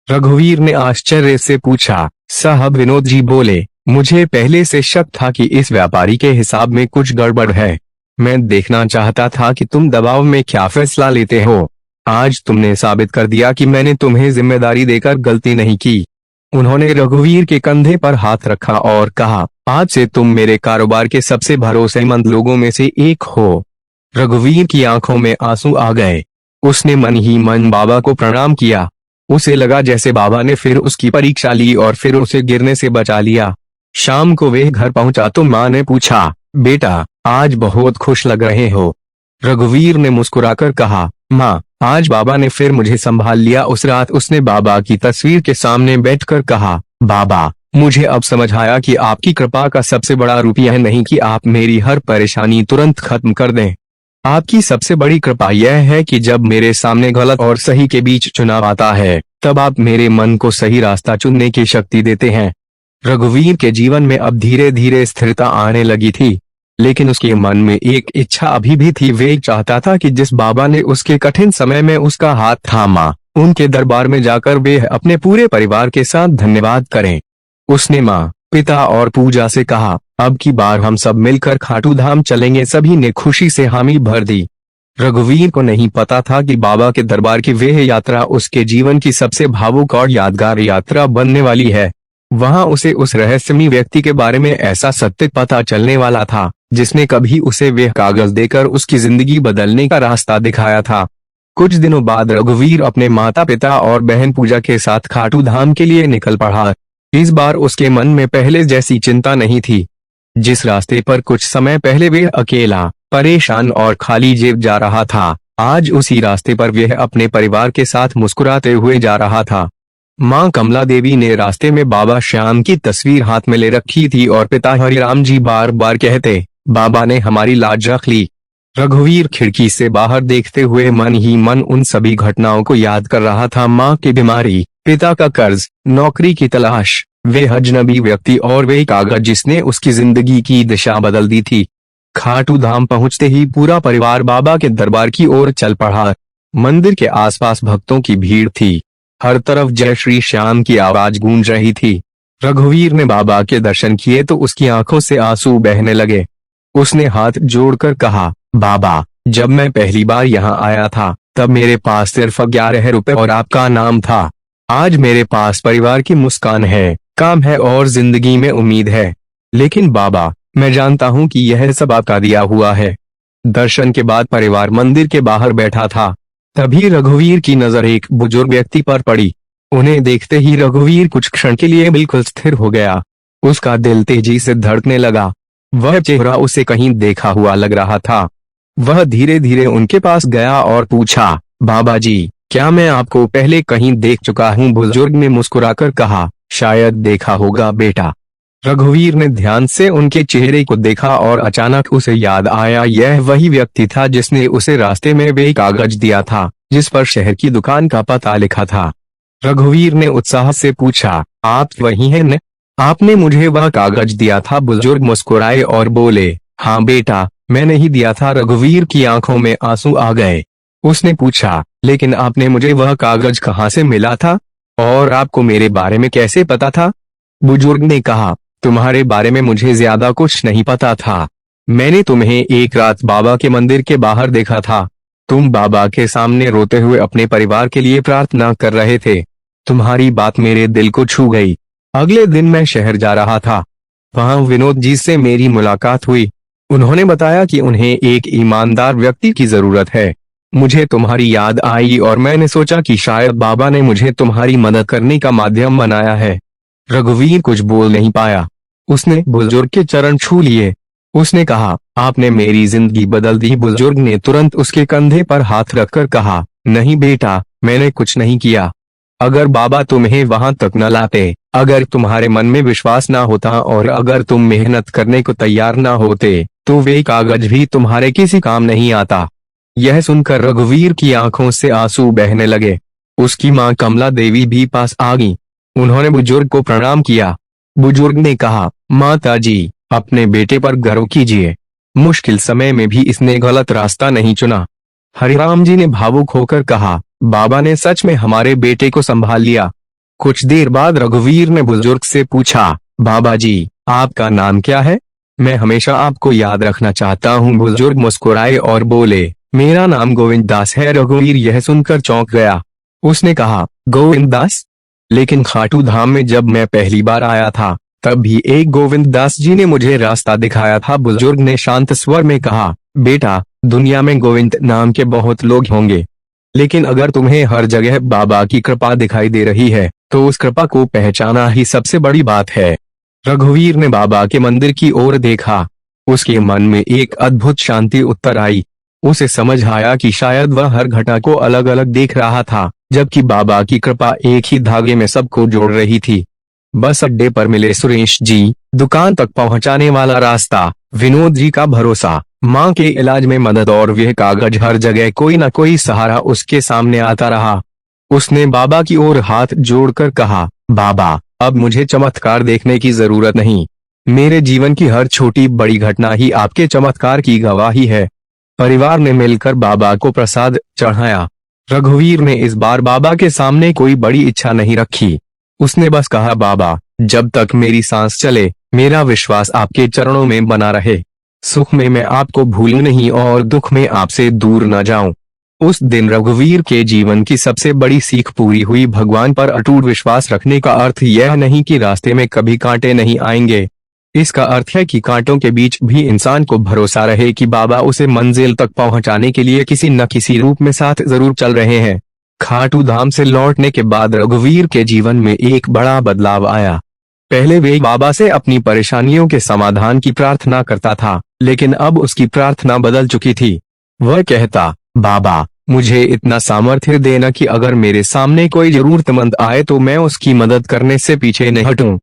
रघुवीर ने आश्चर्य से पूछा, साहब? विनोद जी बोले, मुझे पहले से शक था कि इस व्यापारी के हिसाब में कुछ गड़बड़ है। मैं देखना चाहता था कि तुम दबाव में क्या फैसला लेते हो। आज तुमने साबित कर दिया कि मैंने तुम्हें जिम्मेदारी देकर गलती नहीं की। उन्होंने रघुवीर के कंधे पर हाथ रखा और कहा, आज से तुम मेरे कारोबार के सबसे भरोसेमंद लोगों में से एक हो। रघुवीर की आंखों में आंसू आ गए। उसने मन ही मन बाबा को प्रणाम किया। उसे लगा जैसे बाबा ने फिर उसकी परीक्षा ली और फिर उसे गिरने से बचा लिया। शाम को वे घर पहुंचा तो माँ ने पूछा, बेटा, आज बहुत खुश लग रहे हो। रघुवीर ने मुस्कुराकर कहा, माँ, आज बाबा ने फिर मुझे संभाल लिया। उस रात उसने बाबा की तस्वीर के सामने बैठकर कहा, बाबा, मुझे अब समझ आया कि आपकी कृपा का सबसे बड़ा रूप यह नहीं कि आप मेरी हर परेशानी तुरंत खत्म कर दें। आपकी सबसे बड़ी कृपा यह है कि जब मेरे सामने गलत और सही के बीच चुनाव आता है, तब आप मेरे मन को सही रास्ता चुनने की शक्ति देते हैं। रघुवीर के जीवन में अब धीरे धीरे स्थिरता आने लगी थी, लेकिन उसके मन में एक इच्छा अभी भी थी। वे चाहता था कि जिस बाबा ने उसके कठिन समय में उसका हाथ थामा, उनके दरबार में जाकर वे अपने पूरे परिवार के साथ धन्यवाद करें। उसने माँ, पिता और पूजा से कहा, अब की बार हम सब मिलकर खाटू धाम चलेंगे। सभी ने खुशी से हामी भर दी। रघुवीर को नहीं पता था कि बाबा के दरबार की वह यात्रा उसके जीवन की सबसे भावुक और यादगार यात्रा बनने वाली है। वहां उसे उस रहस्यमयी व्यक्ति के बारे में ऐसा सत्य पता चलने वाला था, जिसने कभी उसे वह कागज देकर उसकी जिंदगी बदलने का रास्ता दिखाया था। कुछ दिनों बाद रघुवीर अपने माता पिता और बहन पूजा के साथ खाटू धाम के लिए निकल पड़ा। इस बार उसके मन में पहले जैसी चिंता नहीं थी। जिस रास्ते पर कुछ समय पहले वह अकेला, परेशान और खाली जेब जा रहा था, आज उसी रास्ते पर वह अपने परिवार के साथ मुस्कुराते हुए जा रहा था। माँ कमला देवी ने रास्ते में बाबा श्याम की तस्वीर हाथ में ले रखी थी और पिता हरिराम जी बार बार कहते, बाबा ने हमारी लाज रख ली। रघुवीर खिड़की से बाहर देखते हुए मन ही मन उन सभी घटनाओं को याद कर रहा था। माँ की बीमारी, पिता का कर्ज, नौकरी की तलाश, वे अजनबी व्यक्ति और वे कागज जिसने उसकी जिंदगी की दिशा बदल दी थी। खाटू धाम पहुंचते ही पूरा परिवार बाबा के दरबार की ओर चल पड़ा। मंदिर के आसपास भक्तों की भीड़ थी। हर तरफ जय श्री श्याम की आवाज गूंज रही थी। रघुवीर ने बाबा के दर्शन किए तो उसकी आंखों से आंसू बहने लगे। उसने हाथ जोड़कर कहा, बाबा, जब मैं पहली बार यहाँ आया था तब मेरे पास सिर्फ 11 रुपए और आपका नाम था। आज मेरे पास परिवार की मुस्कान है, काम है और जिंदगी में उम्मीद है। लेकिन बाबा, मैं जानता हूँ कि यह सब आपका दिया हुआ है। दर्शन के बाद परिवार मंदिर के बाहर बैठा था। तभी रघुवीर की नजर एक बुजुर्ग व्यक्ति पर पड़ी। उन्हें देखते ही रघुवीर कुछ क्षण के लिए बिल्कुल स्थिर हो गया। उसका दिल तेजी से धड़कने लगा। वह चेहरा उसे कहीं देखा हुआ लग रहा था। वह धीरे धीरे उनके पास गया और पूछा, बाबा जी, क्या मैं आपको पहले कहीं देख चुका हूँ? बुजुर्ग ने मुस्कुराकर कहा, शायद देखा होगा बेटा। रघुवीर ने ध्यान से उनके चेहरे को देखा और अचानक उसे याद आया, यह वही व्यक्ति था जिसने उसे रास्ते में वे कागज दिया था जिस पर शहर की दुकान का पता लिखा था। रघुवीर ने उत्साह से पूछा, आप वही हैं न? आपने मुझे वह कागज दिया था? बुजुर्ग मुस्कुराए और बोले, हाँ बेटा, मैंने ही दिया था। रघुवीर की आंखों में आंसू आ गए। उसने पूछा, लेकिन आपने मुझे वह कागज कहाँ से मिला था और आपको मेरे बारे में कैसे पता था? बुजुर्ग ने कहा, तुम्हारे बारे में मुझे ज्यादा कुछ नहीं पता था। मैंने तुम्हें एक रात बाबा के मंदिर के बाहर देखा था। तुम बाबा के सामने रोते हुए अपने परिवार के लिए प्रार्थना कर रहे थे। तुम्हारी बात मेरे दिल को छू गई। अगले दिन मैं शहर जा रहा था। वहां विनोद जी से मेरी मुलाकात हुई। उन्होंने बताया कि उन्हें एक ईमानदार व्यक्ति की जरूरत है। मुझे तुम्हारी याद आई और मैंने सोचा कि शायद बाबा ने मुझे तुम्हारी मदद करने का माध्यम बनाया है। रघुवीर कुछ बोल नहीं पाया। उसने बुजुर्ग के चरण छू लिए। उसने कहा, आपने मेरी जिंदगी बदल दी। बुजुर्ग ने तुरंत उसके कंधे पर हाथ रखकर कहा, नहीं बेटा, मैंने कुछ नहीं किया। अगर बाबा तुम्हें वहां तक न लाते, अगर तुम्हारे मन में विश्वास ना होता और अगर तुम मेहनत करने को तैयार ना होते, तो वे कागज भी तुम्हारे किसी काम नहीं आता। यह सुनकर रघुवीर की आंखों से आंसू बहने लगे। उसकी मां कमला देवी भी पास आ गई। उन्होंने बुजुर्ग को प्रणाम किया। बुजुर्ग ने कहा, माता जी, अपने बेटे पर गर्व कीजिए। मुश्किल समय में भी इसने गलत रास्ता नहीं चुना। हरिराम जी ने भावुक होकर कहा, बाबा ने सच में हमारे बेटे को संभाल लिया। कुछ देर बाद रघुवीर ने बुजुर्ग से पूछा, बाबा जी, आपका नाम क्या है? मैं हमेशा आपको याद रखना चाहता हूँ। बुजुर्ग मुस्कुराए और बोले, मेरा नाम गोविंद दास है। रघुवीर यह सुनकर चौंक गया। उसने कहा, गोविंद दास? लेकिन खाटू धाम में जब मैं पहली बार आया था, तब भी एक गोविंद दास जी ने मुझे रास्ता दिखाया था। बुजुर्ग ने शांत स्वर में कहा, बेटा, दुनिया में गोविंद नाम के बहुत लोग होंगे, लेकिन अगर तुम्हें हर जगह बाबा की कृपा दिखाई दे रही है, तो उस कृपा को पहचाना ही सबसे बड़ी बात है। रघुवीर ने बाबा के मंदिर की ओर देखा। उसके मन में एक अद्भुत शांति उत्तर आई। उसे समझ आया कि शायद वह हर घटना को अलग अलग देख रहा था, जबकि बाबा की कृपा एक ही धागे में सबको जोड़ रही थी। बस अड्डे पर मिले सुरेश जी, दुकान तक पहुंचाने वाला रास्ता, विनोद जी का भरोसा, मां के इलाज में मदद और वह कागज, हर जगह कोई न कोई सहारा उसके सामने आता रहा। उसने बाबा की ओर हाथ जोड़कर कहा, बाबा, अब मुझे चमत्कार देखने की जरूरत नहीं। मेरे जीवन की हर छोटी बड़ी घटना ही आपके चमत्कार की गवाही है। परिवार ने मिलकर बाबा को प्रसाद चढ़ाया। रघुवीर ने इस बार बाबा के सामने कोई बड़ी इच्छा नहीं रखी। उसने बस कहा, बाबा, जब तक मेरी सांस चले, मेरा विश्वास आपके चरणों में बना रहे। सुख में मैं आपको भूलूं नहीं और दुख में आपसे दूर न जाऊं। उस दिन रघुवीर के जीवन की सबसे बड़ी सीख पूरी हुई। भगवान पर अटूट विश्वास रखने का अर्थ यह नहीं कि रास्ते में कभी कांटे नहीं आएंगे। इसका अर्थ है कि कांटों के बीच भी इंसान को भरोसा रहे कि बाबा उसे मंजिल तक पहुंचाने के लिए किसी न किसी रूप में साथ जरूर चल रहे हैं। खाटू धाम से लौटने के बाद रघुवीर के जीवन में एक बड़ा बदलाव आया। पहले वे बाबा से अपनी परेशानियों के समाधान की प्रार्थना करता था, लेकिन अब उसकी प्रार्थना बदल चुकी थी। वह कहता, बाबा, मुझे इतना सामर्थ्य देना कि अगर मेरे सामने कोई जरूरतमंद आए तो मैं उसकी मदद करने से पीछे नहीं हटूं।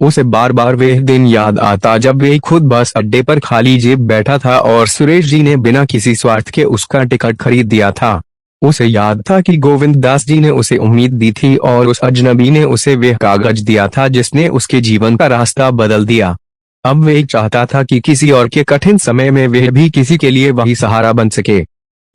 उसे बार बार वह दिन याद आता जब वे खुद बस अड्डे पर खाली जेब बैठा था और सुरेश जी ने बिना किसी स्वार्थ के उसका टिकट खरीद दिया था। उसे याद था कि गोविंद दास जी ने उसे उम्मीद दी थी और उस अजनबी ने उसे वह कागज दिया था जिसने उसके जीवन का रास्ता बदल दिया। अब वह चाहता था कि किसी और के कठिन समय में वह भी किसी के लिए वही सहारा बन सके।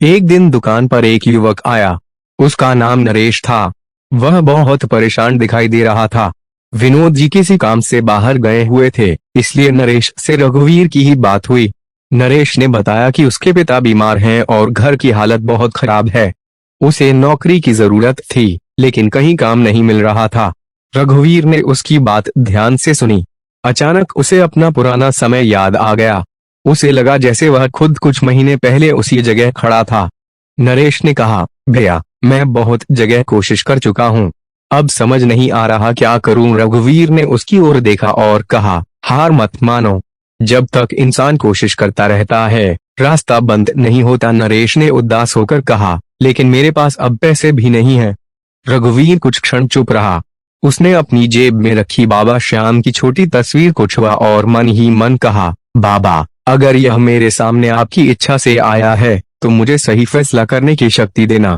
एक दिन दुकान पर एक युवक आया। उसका नाम नरेश था। वह बहुत परेशान दिखाई दे रहा था। विनोद जी किसी काम से बाहर गए हुए थे, इसलिए नरेश से रघुवीर की ही बात हुई। नरेश ने बताया कि उसके पिता बीमार हैं और घर की हालत बहुत खराब है। उसे नौकरी की जरूरत थी, लेकिन कहीं काम नहीं मिल रहा था। रघुवीर ने उसकी बात ध्यान से सुनी। अचानक उसे अपना पुराना समय याद आ गया। उसे लगा जैसे वह खुद कुछ महीने पहले उसी जगह खड़ा था। नरेश ने कहा, भैया, मैं बहुत जगह कोशिश कर चुका हूँ, अब समझ नहीं आ रहा क्या करूं। रघुवीर ने उसकी ओर देखा और कहा, हार मत मानो, जब तक इंसान कोशिश करता रहता है, रास्ता बंद नहीं होता। नरेश ने उदास होकर कहा, लेकिन मेरे पास अब पैसे भी नहीं है। रघुवीर कुछ क्षण चुप रहा। उसने अपनी जेब में रखी बाबा श्याम की छोटी तस्वीर को छुआ और मन ही मन कहा, बाबा, अगर यह मेरे सामने आपकी इच्छा से आया है, तो मुझे सही फैसला करने की शक्ति देना।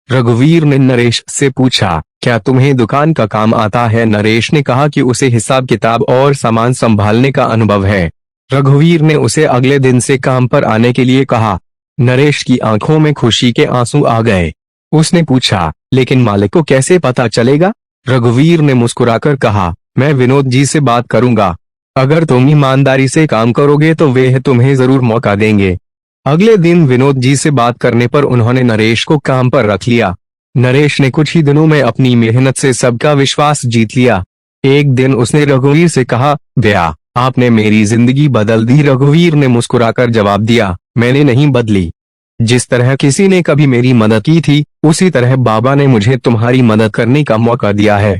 रघुवीर ने नरेश से पूछा, क्या तुम्हें दुकान का काम आता है? नरेश ने कहा कि उसे हिसाब किताब और सामान संभालने का अनुभव है। रघुवीर ने उसे अगले दिन से काम पर आने के लिए कहा। नरेश की आंखों में खुशी के आंसू आ गए। उसने पूछा, लेकिन मालिक को कैसे पता चलेगा? रघुवीर ने मुस्कुराकर कहा, मैं विनोद जी से बात करूंगा। अगर तुम ईमानदारी से काम करोगे तो वे तुम्हें जरूर मौका देंगे। अगले दिन विनोद जी से बात करने पर उन्होंने नरेश को काम पर रख लिया। नरेश ने कुछ ही दिनों में अपनी मेहनत से सबका विश्वास जीत लिया। एक दिन उसने रघुवीर से कहा, भैया, आपने मेरी जिंदगी बदल दी। रघुवीर ने मुस्कुराकर जवाब दिया, मैंने नहीं बदली। जिस तरह किसी ने कभी मेरी मदद की थी, उसी तरह बाबा ने मुझे तुम्हारी मदद करने का मौका दिया है।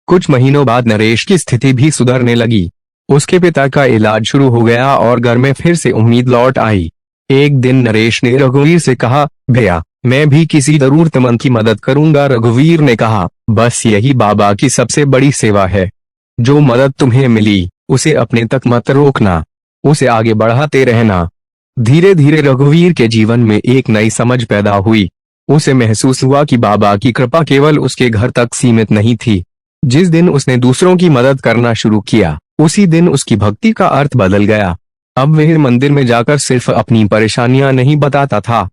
कुछ महीनों बाद नरेश की स्थिति भी सुधरने लगी। उसके पिता का इलाज शुरू हो गया और घर में फिर से उम्मीद लौट आई। एक दिन नरेश ने रघुवीर से कहा, भैया मैं भी किसी जरूरतमंद की मदद करूंगा। रघुवीर ने कहा, बस यही बाबा की सबसे बड़ी सेवा है। जो मदद तुम्हें मिली उसे अपने तक मत रोकना, उसे आगे बढ़ाते रहना। धीरे धीरे रघुवीर के जीवन में एक नई समझ पैदा हुई। उसे महसूस हुआ कि बाबा की कृपा केवल उसके घर तक सीमित नहीं थी। जिस दिन उसने दूसरों की मदद करना शुरू किया, उसी दिन उसकी भक्ति का अर्थ बदल गया। अब वह मंदिर में जाकर सिर्फ अपनी परेशानियां नहीं बताता था,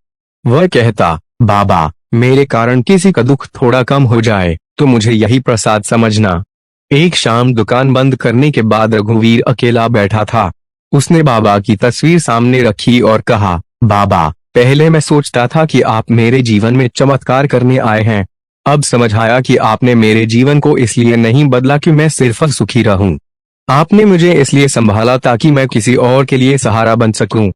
वह कहता, बाबा मेरे कारण किसी का दुख थोड़ा कम हो जाए तो मुझे यही प्रसाद समझना। एक शाम दुकान बंद करने के बाद रघुवीर अकेला बैठा था। उसने बाबा की तस्वीर सामने रखी और कहा, बाबा पहले मैं सोचता था कि आप मेरे जीवन में चमत्कार करने आए हैं। अब समझ आया कि आपने मेरे जीवन को इसलिए नहीं बदला कि मैं सिर्फ सुखी रहूं। आपने मुझे इसलिए संभाला ताकि मैं किसी और के लिए सहारा बन सकूं।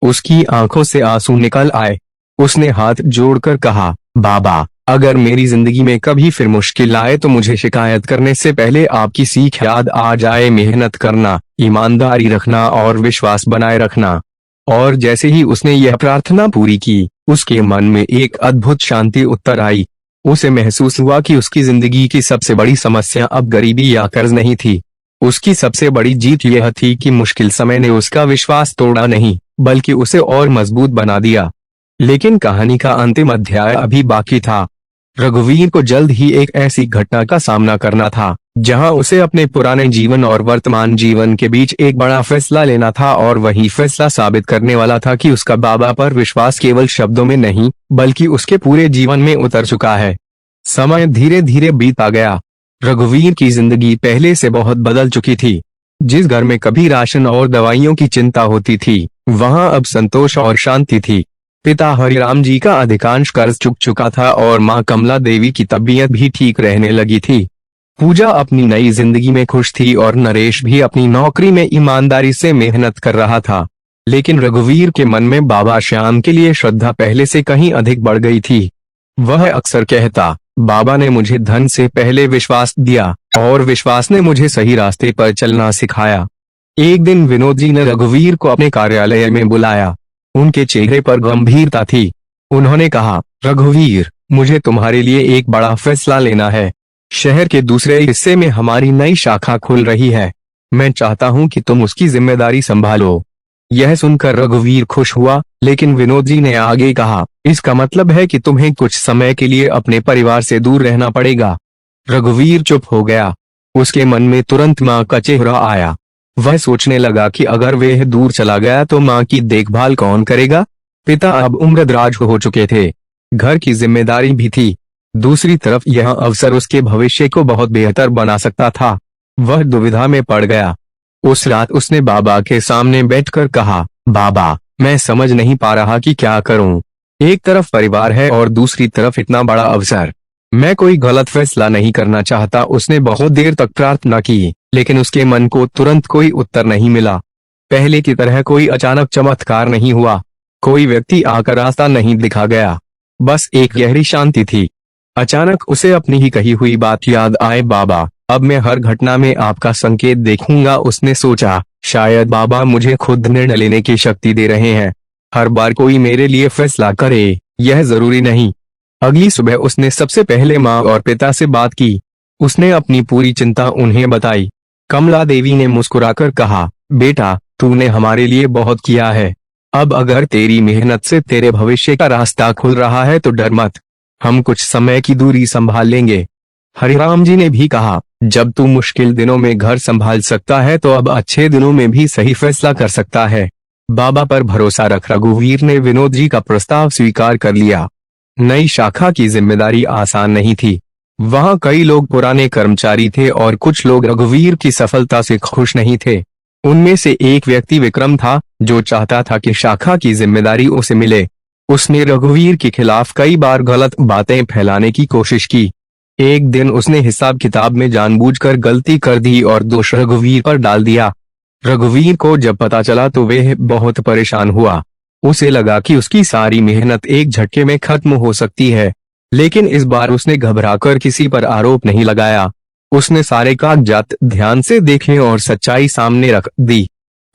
उसकी आंखों से आंसू निकल आए। उसने हाथ जोड़कर कहा, बाबा अगर मेरी जिंदगी में कभी फिर मुश्किल आए तो मुझे शिकायत करने से पहले आपकी सीख याद आ जाए, मेहनत करना, ईमानदारी रखना और विश्वास बनाए रखना। और जैसे ही उसने यह प्रार्थना पूरी की, उसके मन में एक अद्भुत शांति उतर आई। उसे महसूस हुआ कि उसकी जिंदगी की सबसे बड़ी समस्या अब गरीबी या कर्ज नहीं थी। उसकी सबसे बड़ी जीत यह थी कि मुश्किल समय ने उसका विश्वास तोड़ा नहीं, बल्कि उसे और मजबूत बना दिया। लेकिन कहानी का अंतिम अध्याय अभी बाकी था। रघुवीर को जल्द ही एक ऐसी घटना का सामना करना था जहां उसे अपने पुराने जीवन और वर्तमान जीवन के बीच एक बड़ा फैसला लेना था, और वही फैसला साबित करने वाला था कि उसका बाबा पर विश्वास केवल शब्दों में नहीं बल्कि उसके पूरे जीवन में उतर चुका है। समय धीरे धीरे बीता गया। रघुवीर की जिंदगी पहले से बहुत बदल चुकी थी। जिस घर में कभी राशन और दवाइयों की चिंता होती थी, वहां अब संतोष और शांति थी। पिता हरिराम जी का अधिकांश कर्ज चुक चुका था और मां कमला देवी की तबीयत भी ठीक रहने लगी थी। पूजा अपनी नई जिंदगी में खुश थी और नरेश भी अपनी नौकरी में ईमानदारी से मेहनत कर रहा था। लेकिन रघुवीर के मन में बाबा श्याम के लिए श्रद्धा पहले से कहीं अधिक बढ़ गई थी। वह अक्सर कहता, बाबा ने मुझे धन से पहले विश्वास दिया और विश्वास ने मुझे सही रास्ते पर चलना सिखाया। एक दिन विनोद जी ने रघुवीर को अपने कार्यालय में बुलाया। उनके चेहरे पर गंभीरता थी। उन्होंने कहा, रघुवीर मुझे तुम्हारे लिए एक बड़ा फैसला लेना है। शहर के दूसरे हिस्से में हमारी नई शाखा खुल रही है। मैं चाहता हूं कि तुम उसकी जिम्मेदारी संभालो। यह सुनकर रघुवीर खुश हुआ, लेकिन विनोद जी ने आगे कहा, इसका मतलब है कि तुम्हें कुछ समय के लिए अपने परिवार से दूर रहना पड़ेगा। रघुवीर चुप हो गया। उसके मन में तुरंत मां का चेहरा आया। वह सोचने लगा कि अगर वह दूर चला गया तो मां की देखभाल कौन करेगा। पिता अब उम्रदराज हो चुके थे, घर की जिम्मेदारी भी थी। दूसरी तरफ यह अवसर उसके भविष्य को बहुत बेहतर बना सकता था। वह दुविधा में पड़ गया। उस रात उसने बाबा के सामने बैठकर कहा, बाबा मैं समझ नहीं पा रहा कि क्या करूं। एक तरफ परिवार है और दूसरी तरफ इतना बड़ा अवसर। मैं कोई गलत फैसला नहीं करना चाहता। उसने बहुत देर तक प्रार्थना की, लेकिन उसके मन को तुरंत कोई उत्तर नहीं मिला। पहले की तरह कोई अचानक चमत्कार नहीं हुआ। कोई व्यक्ति आकर रास्ता नहीं दिखा गया। बस एक गहरी शांति थी। अचानक उसे अपनी ही कही हुई बात याद आए, बाबा अब मैं हर घटना में आपका संकेत देखूंगा। उसने सोचा, शायद बाबा मुझे खुद निर्णय लेने की शक्ति दे रहे हैं। हर बार कोई मेरे लिए फैसला करे, यह जरूरी नहीं। अगली सुबह उसने सबसे पहले माँ और पिता से बात की। उसने अपनी पूरी चिंता उन्हें बताई। कमला देवी ने मुस्कुराकर कहा, बेटा तूने हमारे लिए बहुत किया है। अब अगर तेरी मेहनत से तेरे भविष्य का रास्ता खुल रहा है तो डर मत, हम कुछ समय की दूरी संभाल लेंगे। हरिराम जी ने भी कहा, जब तू मुश्किल दिनों में घर संभाल सकता है तो अब अच्छे दिनों में भी सही फैसला कर सकता है। बाबा पर भरोसा रख। रघुवीर ने विनोद जी का प्रस्ताव स्वीकार कर लिया। नई शाखा की जिम्मेदारी आसान नहीं थी। वहां कई लोग पुराने कर्मचारी थे और कुछ लोग रघुवीर की सफलता से खुश नहीं थे। उनमें से एक व्यक्ति विक्रम था, जो चाहता था कि शाखा की जिम्मेदारी उसे मिले। उसने रघुवीर के खिलाफ कई बार गलत बातें फैलाने की कोशिश की। एक दिन उसने हिसाब किताब में जानबूझकर गलती कर दी और दोष रघुवीर पर डाल दिया। रघुवीर को जब पता चला तो वह बहुत परेशान हुआ। उसे लगा कि उसकी सारी मेहनत एक झटके में खत्म हो सकती है, लेकिन इस बार उसने घबराकर किसी पर आरोप नहीं लगाया। उसने सारे कागजात ध्यान से देखे और सच्चाई सामने रख दी।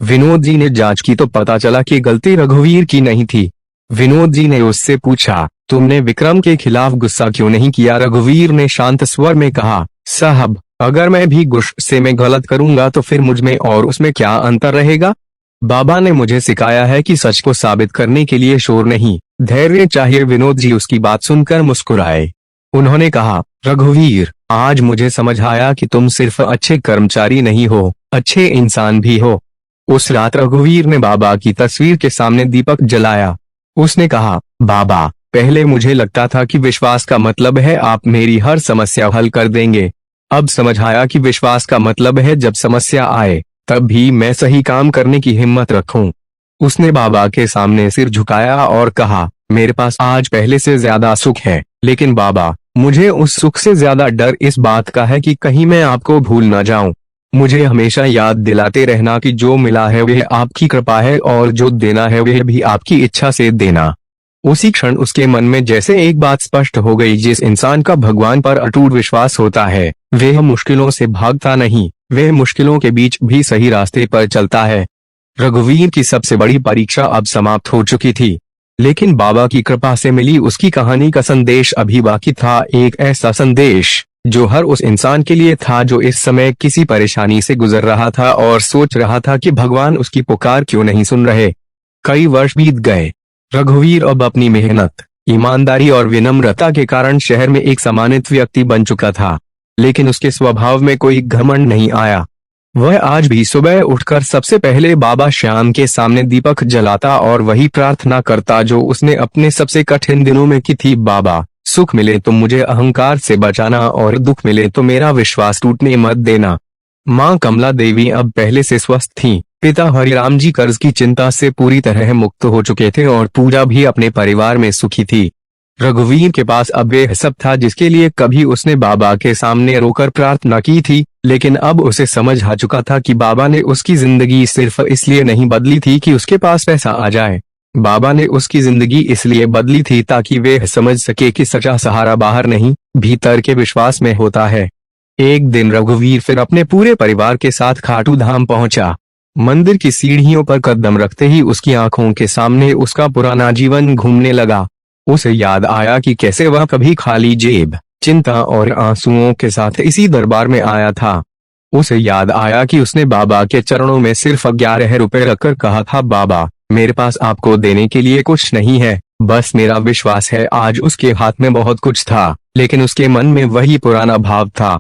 विनोद जी ने जांच की तो पता चला कि गलती रघुवीर की नहीं थी। विनोद जी ने उससे पूछा, तुमने विक्रम के खिलाफ गुस्सा क्यों नहीं किया? रघुवीर ने शांत स्वर में कहा, साहब, अगर मैं भी गुस्से में गलत करूंगा तो फिर मुझ में और उसमें क्या अंतर रहेगा? बाबा ने मुझे सिखाया है कि सच को साबित करने के लिए शोर नहीं, धैर्य चाहिए। विनोद जी उसकी बात सुनकर मुस्कुराए। उन्होंने कहा, रघुवीर, आज मुझे समझ आया कि तुम सिर्फ अच्छे कर्मचारी नहीं हो, अच्छे इंसान भी हो। उस रात रघुवीर ने बाबा की तस्वीर के सामने दीपक जलाया। उसने कहा, बाबा, पहले मुझे लगता था कि विश्वास का मतलब है आप मेरी हर समस्या हल कर देंगे। अब समझ आया कि विश्वास का मतलब है जब समस्या आए तब भी मैं सही काम करने की हिम्मत रखूं। उसने बाबा के सामने सिर झुकाया और कहा, मेरे पास आज पहले से ज्यादा सुख है, लेकिन बाबा, मुझे उस सुख से ज्यादा डर इस बात का है कि कहीं मैं आपको भूल न जाऊं। मुझे हमेशा याद दिलाते रहना कि जो मिला है वह आपकी कृपा है और जो देना है वह भी आपकी इच्छा से देना। उसी क्षण उसके मन में जैसे एक बात स्पष्ट हो गई, जिस इंसान का भगवान पर अटूट विश्वास होता है वह मुश्किलों से भागता नहीं, वह मुश्किलों के बीच भी सही रास्ते पर चलता है। रघुवीर की सबसे बड़ी परीक्षा अब समाप्त हो चुकी थी, लेकिन बाबा की कृपा से मिली उसकी कहानी का संदेश अभी बाकी था। एक ऐसा संदेश जो हर उस इंसान के लिए था जो इस समय किसी परेशानी से गुजर रहा था और सोच रहा था कि भगवान उसकी पुकार क्यों नहीं सुन रहे। कई वर्ष बीत गए। रघुवीर अब अपनी मेहनत, ईमानदारी और विनम्रता के कारण शहर में एक सम्मानित व्यक्ति बन चुका था, लेकिन उसके स्वभाव में कोई घमंड नहीं आया। वह आज भी सुबह उठकर सबसे पहले बाबा श्याम के सामने दीपक जलाता और वही प्रार्थना करता जो उसने अपने सबसे कठिन दिनों में की थी, बाबा, सुख मिले तो मुझे अहंकार से बचाना और दुख मिले तो मेरा विश्वास टूटने मत देना। माँ कमला देवी अब पहले से स्वस्थ थीं। पिता हरिराम जी कर्ज की चिंता से पूरी तरह मुक्त हो चुके थे और पूजा भी अपने परिवार में सुखी थी। रघुवीर के पास अब वह सब था जिसके लिए कभी उसने बाबा के सामने रोकर प्रार्थना की थी, लेकिन अब उसे समझ आ चुका था कि बाबा ने उसकी जिंदगी सिर्फ इसलिए नहीं बदली थी कि उसके पास पैसा आ जाए। बाबा ने उसकी जिंदगी इसलिए बदली थी ताकि वह समझ सके कि सच्चा सहारा बाहर नहीं, भीतर के विश्वास में होता है। एक दिन रघुवीर फिर अपने पूरे परिवार के साथ खाटू धाम पहुंचा। मंदिर की सीढ़ियों पर कदम रखते ही उसकी आंखों के सामने उसका पुराना जीवन घूमने लगा। उसे याद आया कि कैसे वह कभी खाली जेब, चिंता और आंसुओं के साथ इसी दरबार में आया था। उसे याद आया कि उसने बाबा के चरणों में सिर्फ 11 रुपए रखकर कहा था, बाबा, मेरे पास आपको देने के लिए कुछ नहीं है, बस मेरा विश्वास है। आज उसके हाथ में बहुत कुछ था, लेकिन उसके मन में वही पुराना भाव था।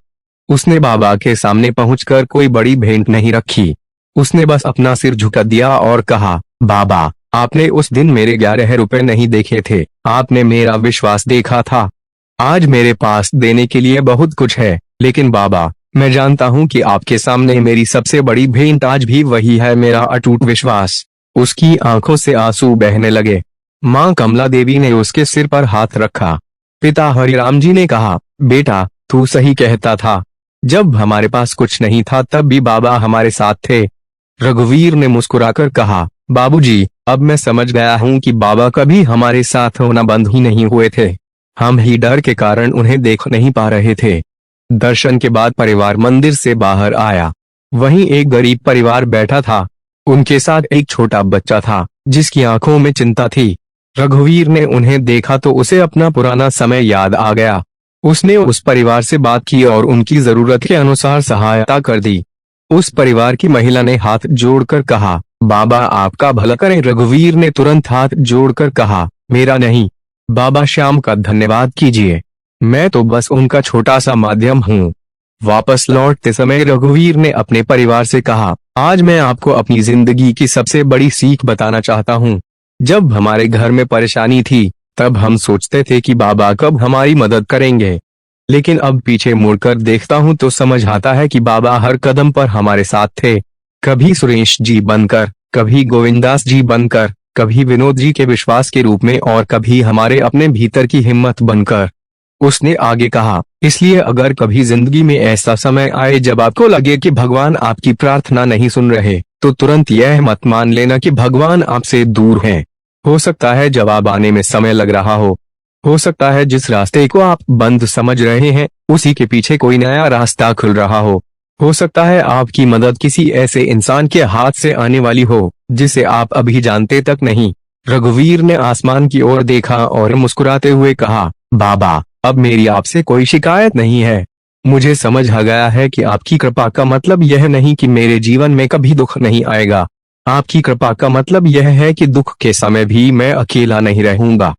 उसने बाबा के सामने पहुंचकर कोई बड़ी भेंट नहीं रखी। उसने बस अपना सिर झुका दिया और कहा, बाबा, आपने उस दिन मेरे 11 रुपए नहीं देखे थे, आपने मेरा विश्वास देखा था। आज मेरे पास देने के लिए बहुत कुछ है, लेकिन बाबा, मैं जानता हूँ कि आपके सामने मेरी सबसे बड़ी भेंट आज भी वही है, मेरा अटूट विश्वास। उसकी आंखों से आंसू बहने लगे। माँ कमला देवी ने उसके सिर पर हाथ रखा। पिता हरिराम जी ने कहा, बेटा, तू सही कहता था। जब हमारे पास कुछ नहीं था तब भी बाबा हमारे साथ थे। रघुवीर ने मुस्कुराकर कहा, बाबूजी, अब मैं समझ गया हूँ कि बाबा कभी हमारे साथ होना बंद ही नहीं हुए थे, हम ही डर के कारण उन्हें देख नहीं पा रहे थे। दर्शन के बाद परिवार मंदिर से बाहर आया। वहीं एक गरीब परिवार बैठा था। उनके साथ एक छोटा बच्चा था जिसकी आंखों में चिंता थी। रघुवीर ने उन्हें देखा तो उसे अपना पुराना समय याद आ गया। उसने उस परिवार से बात की और उनकी जरूरत के अनुसार सहायता कर दी। उस परिवार की महिला ने हाथ जोड़कर कहा, बाबा आपका भला करें। रघुवीर ने तुरंत हाथ जोड़कर कहा, मेरा नहीं, बाबा श्याम का धन्यवाद कीजिए, मैं तो बस उनका छोटा सा माध्यम हूँ। वापस लौटते समय रघुवीर ने अपने परिवार से कहा, आज मैं आपको अपनी जिंदगी की सबसे बड़ी सीख बताना चाहता हूँ। जब हमारे घर में परेशानी थी तब हम सोचते थे कि बाबा कब हमारी मदद करेंगे, लेकिन अब पीछे मुड़कर देखता हूँ तो समझ आता है कि बाबा हर कदम पर हमारे साथ थे। कभी सुरेश जी बनकर, कभी गोविंदास जी बनकर, कभी विनोद जी के विश्वास के रूप में और कभी हमारे अपने भीतर की हिम्मत बनकर। उसने आगे कहा, इसलिए अगर कभी जिंदगी में ऐसा समय आए जब आपको लगे कि भगवान आपकी प्रार्थना नहीं सुन रहे, तो तुरंत यह मत मान लेना कि भगवान आपसे दूर हैं। हो सकता है जवाब आने में समय लग रहा हो सकता है जिस रास्ते को आप बंद समझ रहे हैं उसी के पीछे कोई नया रास्ता खुल रहा हो सकता है आपकी मदद किसी ऐसे इंसान के हाथ से आने वाली हो जिसे आप अभी जानते तक नहीं। रघुवीर ने आसमान की ओर देखा और मुस्कुराते हुए कहा, बाबा, अब मेरी आपसे कोई शिकायत नहीं है। मुझे समझ आ गया है कि आपकी कृपा का मतलब यह नहीं कि मेरे जीवन में कभी दुख नहीं आएगा। आपकी कृपा का मतलब यह है कि दुख के समय भी मैं अकेला नहीं रहूंगा।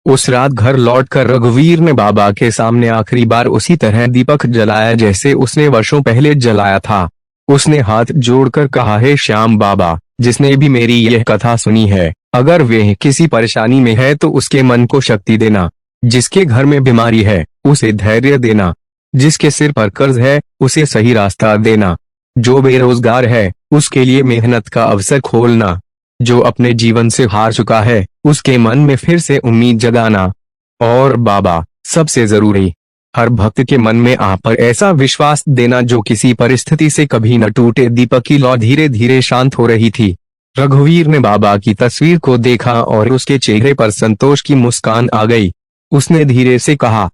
उस रात घर लौटकर रघुवीर ने बाबा के सामने आखिरी बार उसी तरह दीपक जलाया जैसे उसने वर्षों पहले जलाया था। उसने हाथ जोड़कर कहा, हे श्याम बाबा, जिसने भी मेरी यह कथा सुनी है, अगर वे किसी परेशानी में है तो उसके मन को शक्ति देना। जिसके घर में बीमारी है उसे धैर्य देना। जिसके सिर पर कर्ज है उसे सही रास्ता देना। जो बेरोजगार है उसके लिए मेहनत का अवसर खोलना। जो अपने जीवन से हार चुका है उसके मन में फिर से उम्मीद जगाना। और बाबा, सबसे जरूरी, हर भक्त के मन में आप पर ऐसा विश्वास देना जो किसी परिस्थिति से कभी न टूटे। दीपक की लौ धीरे धीरे शांत हो रही थी। रघुवीर ने बाबा की तस्वीर को देखा और उसके चेहरे पर संतोष की मुस्कान आ गई। उसने धीरे से कहा,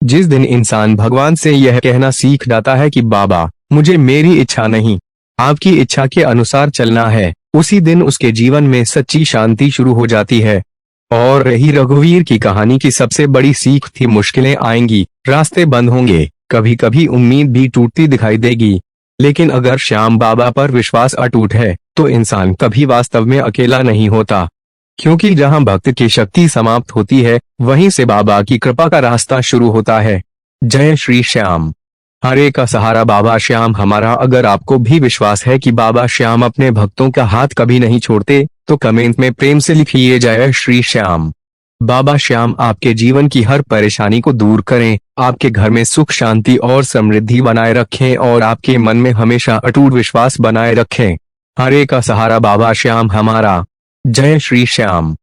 जिस दिन इंसान भगवान से यह कहना सीख जाता है कि बाबा, मुझे मेरी इच्छा नहीं, आपकी इच्छा के अनुसार चलना है, उसी दिन उसके जीवन में सच्ची शांति शुरू हो जाती है। और रही रघुवीर की कहानी की सबसे बड़ी सीख थी, मुश्किलें आएंगी, रास्ते बंद होंगे, कभी कभी उम्मीद भी टूटती दिखाई देगी, लेकिन अगर श्याम बाबा पर विश्वास अटूट है तो इंसान कभी वास्तव में अकेला नहीं होता। क्योंकि जहां भक्त की शक्ति समाप्त होती है वहीं से बाबा की कृपा का रास्ता शुरू होता है। जय श्री श्याम। हरे का सहारा बाबा श्याम हमारा। अगर आपको भी विश्वास है कि बाबा श्याम अपने भक्तों का हाथ कभी नहीं छोड़ते तो कमेंट में प्रेम से लिखिए, जय श्री श्याम। बाबा श्याम आपके जीवन की हर परेशानी को दूर करें, आपके घर में सुख शांति और समृद्धि बनाए रखें और आपके मन में हमेशा अटूट विश्वास बनाए रखें। हरे का सहारा बाबा श्याम हमारा। जय श्री श्याम।